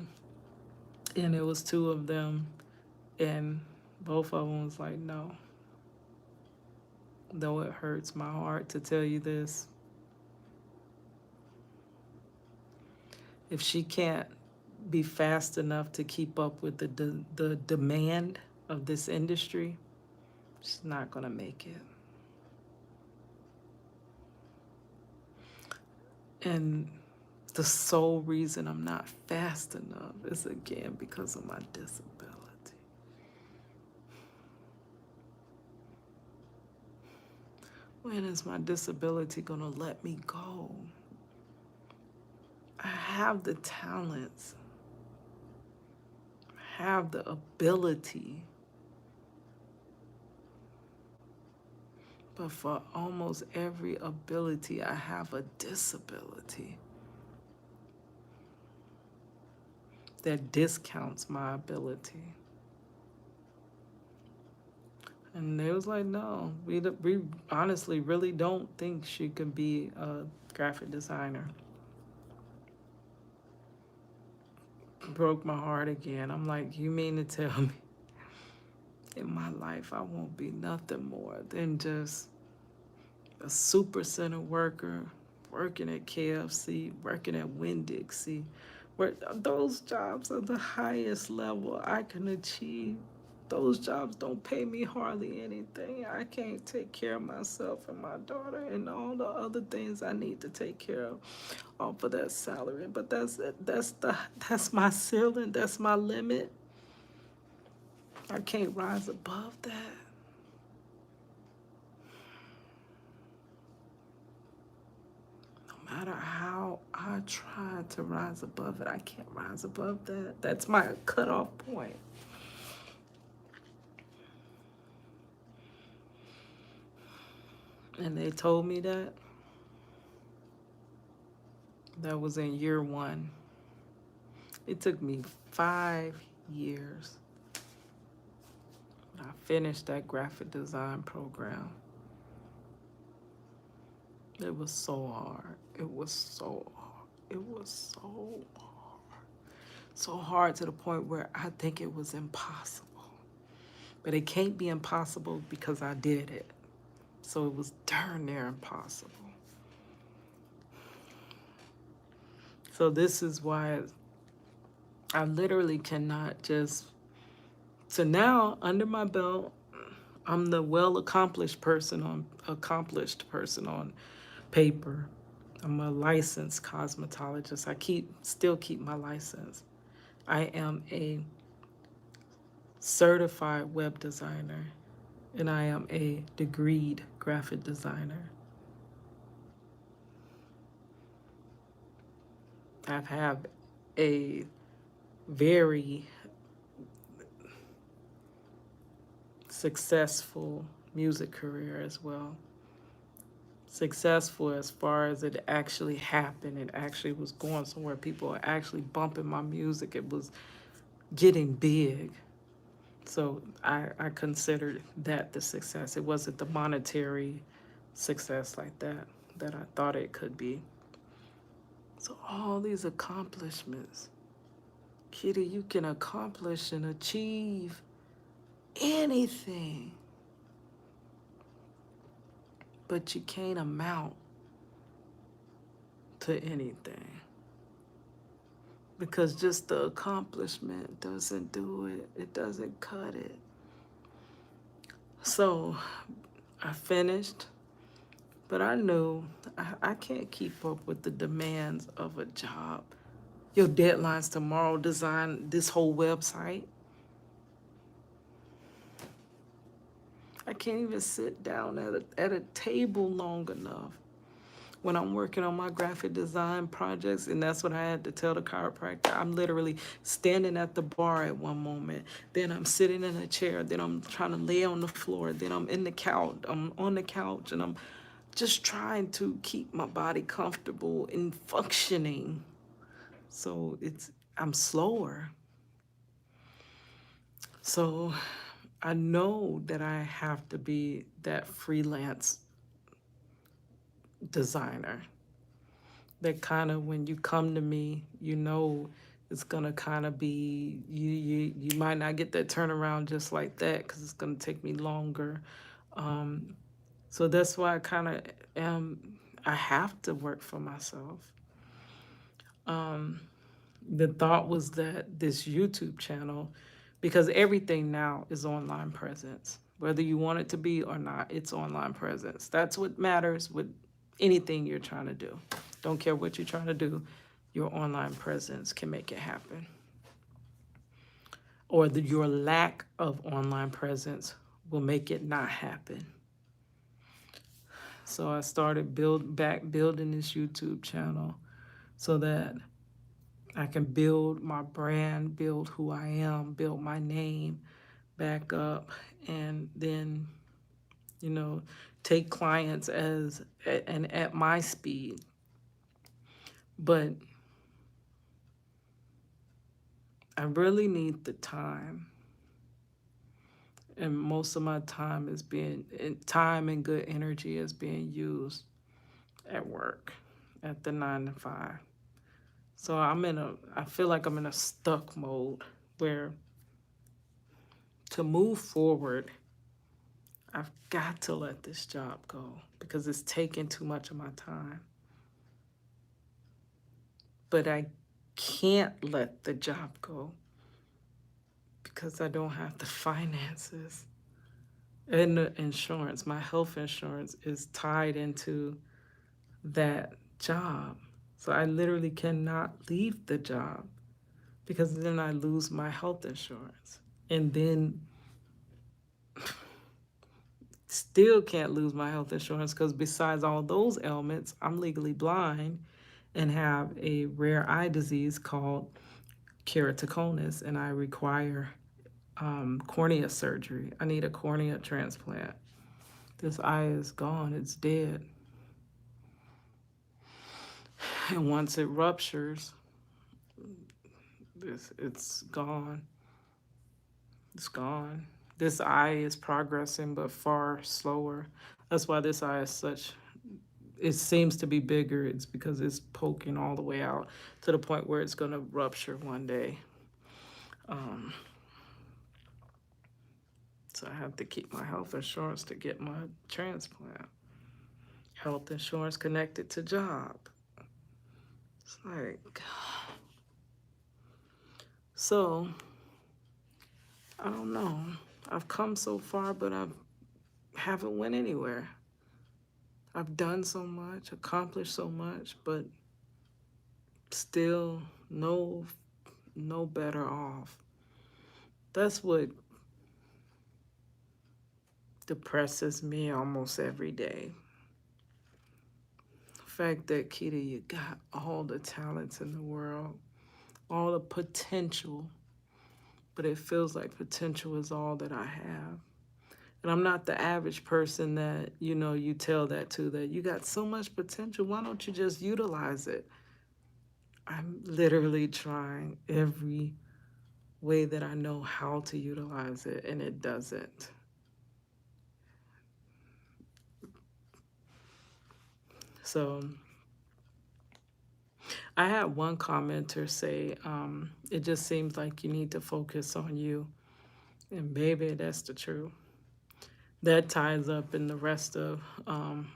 And it was two of them, and both of them was like, no. Though it hurts my heart to tell you this, if she can't be fast enough to keep up with the demand of this industry, she's not gonna make it. And the sole reason I'm not fast enough is again because of my disability. When is my disability gonna let me go? I have the talents, I have the ability, but for almost every ability, I have a disability that discounts my ability. And they was like, no, we honestly really don't think she could be a graphic designer. Broke my heart again. I'm like, you mean to tell me in my life I won't be nothing more than just a super center worker, working at KFC, working at Winn-Dixie, where those jobs are the highest level I can achieve. Those jobs don't pay me hardly anything. I can't take care of myself and my daughter and all the other things I need to take care of off of that salary. But that's it. That's my ceiling. That's my limit. I can't rise above that. No matter how I try to rise above it, I can't rise above that. That's my cutoff point. And they told me that. That was in year one. It took me 5 years. I finished that graphic design program. It was so hard. It was so hard. It was so hard to the point where I think it was impossible. But it can't be impossible because I did it. So it was darn near impossible. So this is why I literally cannot just. So now under my belt, I'm the accomplished person on paper. I'm a licensed cosmetologist. Still keep my license. I am a certified web designer, and I am a degreed graphic designer. I've had a very successful music career as well. Successful as far as it actually happened. It actually was going somewhere. People are actually bumping my music. It was getting big. So I considered that the success. It wasn't the monetary success like that I thought it could be. So all these accomplishments, Kitty, you can accomplish and achieve anything, but you can't amount to anything. Because just the accomplishment doesn't do it. It doesn't cut it. So I finished, but I knew I can't keep up with the demands of a job. Your deadline's tomorrow, design this whole website. I can't even sit down at a table long enough when I'm working on my graphic design projects. And that's what I had to tell the chiropractor. I'm literally standing at the bar at one moment, then I'm sitting in a chair, then I'm trying to lay on the floor, then I'm on the couch, and I'm just trying to keep my body comfortable and functioning. So I'm slower. So I know that I have to be that freelance designer. That kind of, when you come to me, it's gonna kind of be, you might not get that turnaround just like that because it's gonna take me longer. Um, so that's why I kind of am. I have to work for myself. Um, the thought was that this YouTube channel, because everything now is online presence, whether you want it to be or not, it's online presence. That's what matters with anything you're trying to do. Don't care what you're trying to do, your online presence can make it happen. Or your lack of online presence will make it not happen. So I started building this YouTube channel so that I can build my brand, build who I am, build my name back up, and then, you know, take clients at my speed. But I really need the time. And most of my time and good energy is being used at work, at the 9 to 5. So I feel like I'm in a stuck mode where to move forward, I've got to let this job go because it's taking too much of my time. But I can't let the job go because I don't have the finances. And the insurance, my health insurance is tied into that job. So I literally cannot leave the job because then I lose my health insurance. And then still can't lose my health insurance because besides all those ailments, I'm legally blind and have a rare eye disease called keratoconus, and I require cornea surgery. I need a cornea transplant. This eye is gone, it's dead. And once it ruptures, it's gone. It's gone. This eye is progressing, but far slower. That's why this eye is such it seems to be bigger, it's because it's poking all the way out to the point where it's going to rupture one day. Um, so I have to keep my health insurance to get my transplant. Health insurance connected to job. It's like, so I don't know. I've come so far, but I haven't went anywhere. I've done so much, accomplished so much, but still no better off. That's what depresses me almost every day. The fact that, Keita, you got all the talents in the world, all the potential, but it feels like potential is all that I have. And I'm not the average person that, you tell that to, that you got so much potential. Why don't you just utilize it? I'm literally trying every way that I know how to utilize it, and it doesn't. So I had one commenter say, it just seems like you need to focus on you. And baby, that's the truth. That ties up in the rest of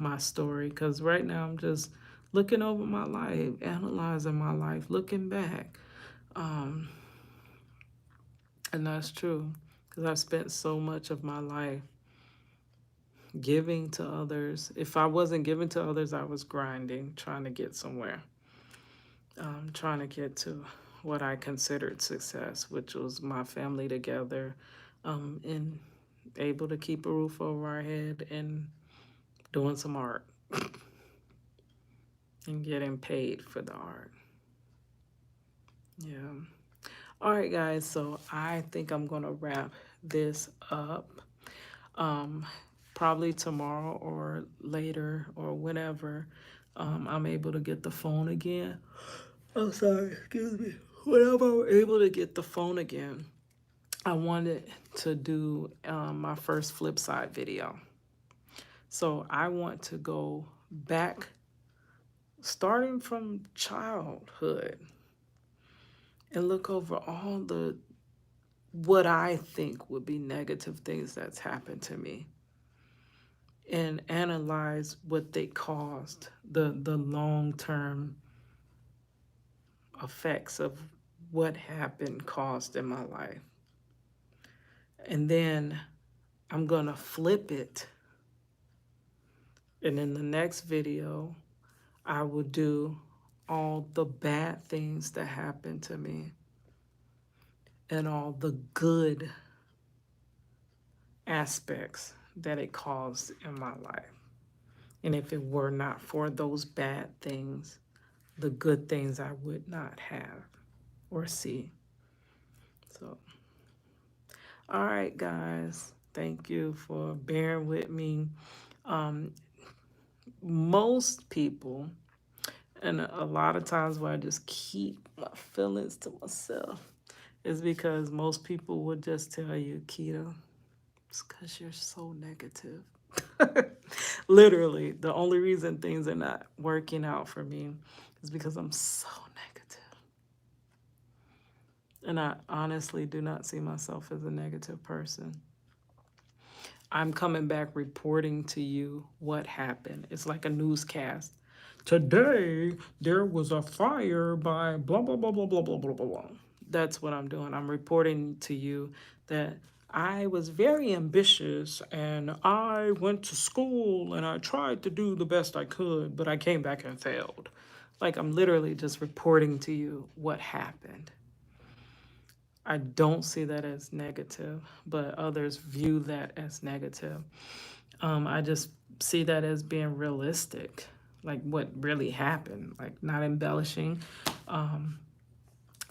my story, because right now I'm just looking over my life, analyzing my life, looking back. Um, and that's true, because I've spent so much of my life giving to others. If I wasn't giving to others, I was grinding, trying to get somewhere, trying to get to what I considered success, which was my family together, and able to keep a roof over our head and doing some art and getting paid for the art. Yeah. All right, guys. So I think I'm going to wrap this up. Um, Probably tomorrow or later or whenever I'm able to get the phone again. Oh, sorry. Excuse me. Whenever I'm able to get the phone again, I wanted to do my first flip side video. So I want to go back, starting from childhood, and look over all the what I think would be negative things that's happened to me, and analyze what they caused, the long-term effects of what happened caused in my life. And then I'm gonna flip it, and in the next video I will do all the bad things that happened to me and all the good aspects that it caused in my life. And if it were not for those bad things, the good things I would not have or see. So, all right, guys, thank you for bearing with me. Um, Most people, and a lot of times where I just keep my feelings to myself, is because most people would just tell you, Keita, it's because you're so negative. Literally, the only reason things are not working out for me is because I'm so negative. And I honestly do not see myself as a negative person. I'm coming back reporting to you what happened. It's like a newscast. Today, there was a fire by blah, blah, blah, blah, blah, blah, blah, blah, blah. That's what I'm doing. I'm reporting to you that I was very ambitious and I went to school and I tried to do the best I could, but I came back and failed. Like, I'm literally just reporting to you what happened. I don't see that as negative, but others view that as negative. I just see that as being realistic, like what really happened, like not embellishing.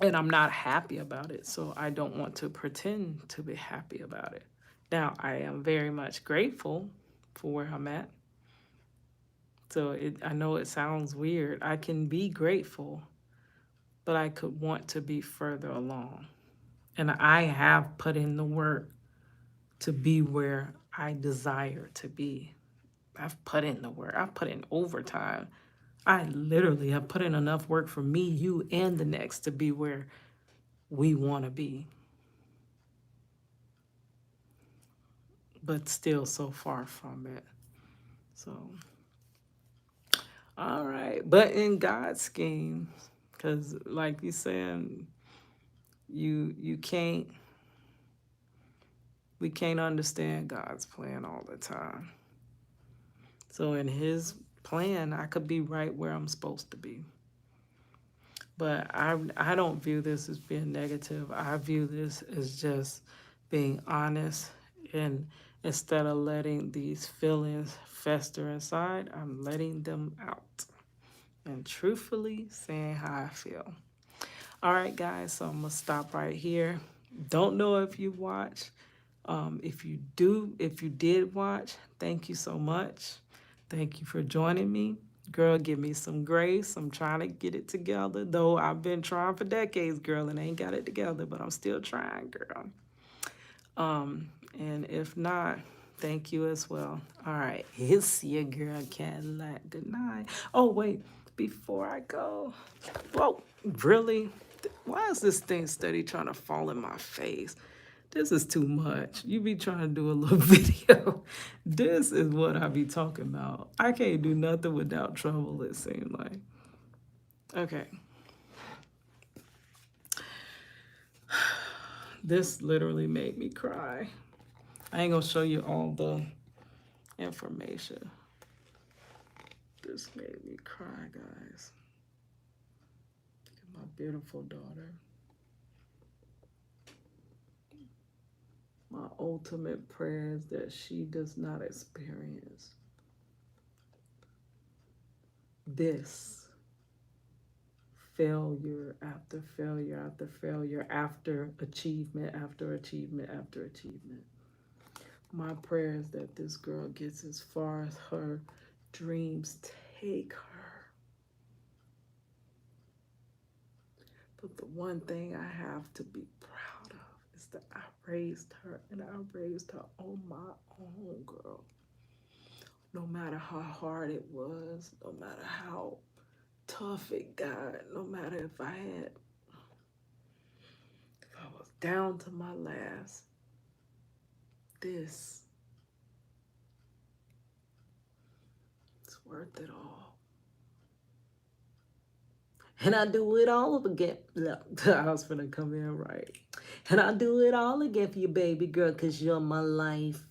And I'm not happy about it, so I don't want to pretend to be happy about it. Now, I am very much grateful for where I'm at. So I know it sounds weird. I can be grateful, but I could want to be further along. And I have put in the work to be where I desire to be. I've put in the work. I've put in overtime. I literally have put in enough work for me, you, and the next to be where we want to be, but still so far from it. So, all right. But in God's scheme, because like you saying, you can't we can't understand God's plan all the time. So in his plan, I could be right where I'm supposed to be. But I don't view this as being negative. I view this as just being honest, and instead of letting these feelings fester inside, I'm letting them out and truthfully saying how I feel. All right, guys, so I'm gonna stop right here. Don't know if you watch. If you did watch, thank you so much. Thank you for joining me. Girl, give me some grace. I'm trying to get it together, though I've been trying for decades, girl, and ain't got it together, but I'm still trying, girl. And if not, thank you as well. All right, it's your girl, Kadlac Dixon. Oh, wait, before I go, whoa, really? Why is this thing steady trying to fall in my face? This is too much. You be trying to do a little video. This is what I be talking about. I can't do nothing without trouble, it seems like. Okay. This literally made me cry. I ain't gonna show you all the information. This made me cry, guys. My beautiful daughter. My ultimate prayer is that she does not experience this failure after failure after failure after achievement after achievement after achievement. My prayer is that this girl gets as far as her dreams take her. But the one thing I have to be proud of is that I raised her, and I raised her on my own, girl. No matter how hard it was, no matter how tough it got, no matter if I was down to my last, this is worth it all. And I do it all again. Look, I was gonna come in right. And I do it all again for you, baby girl, because you're my life.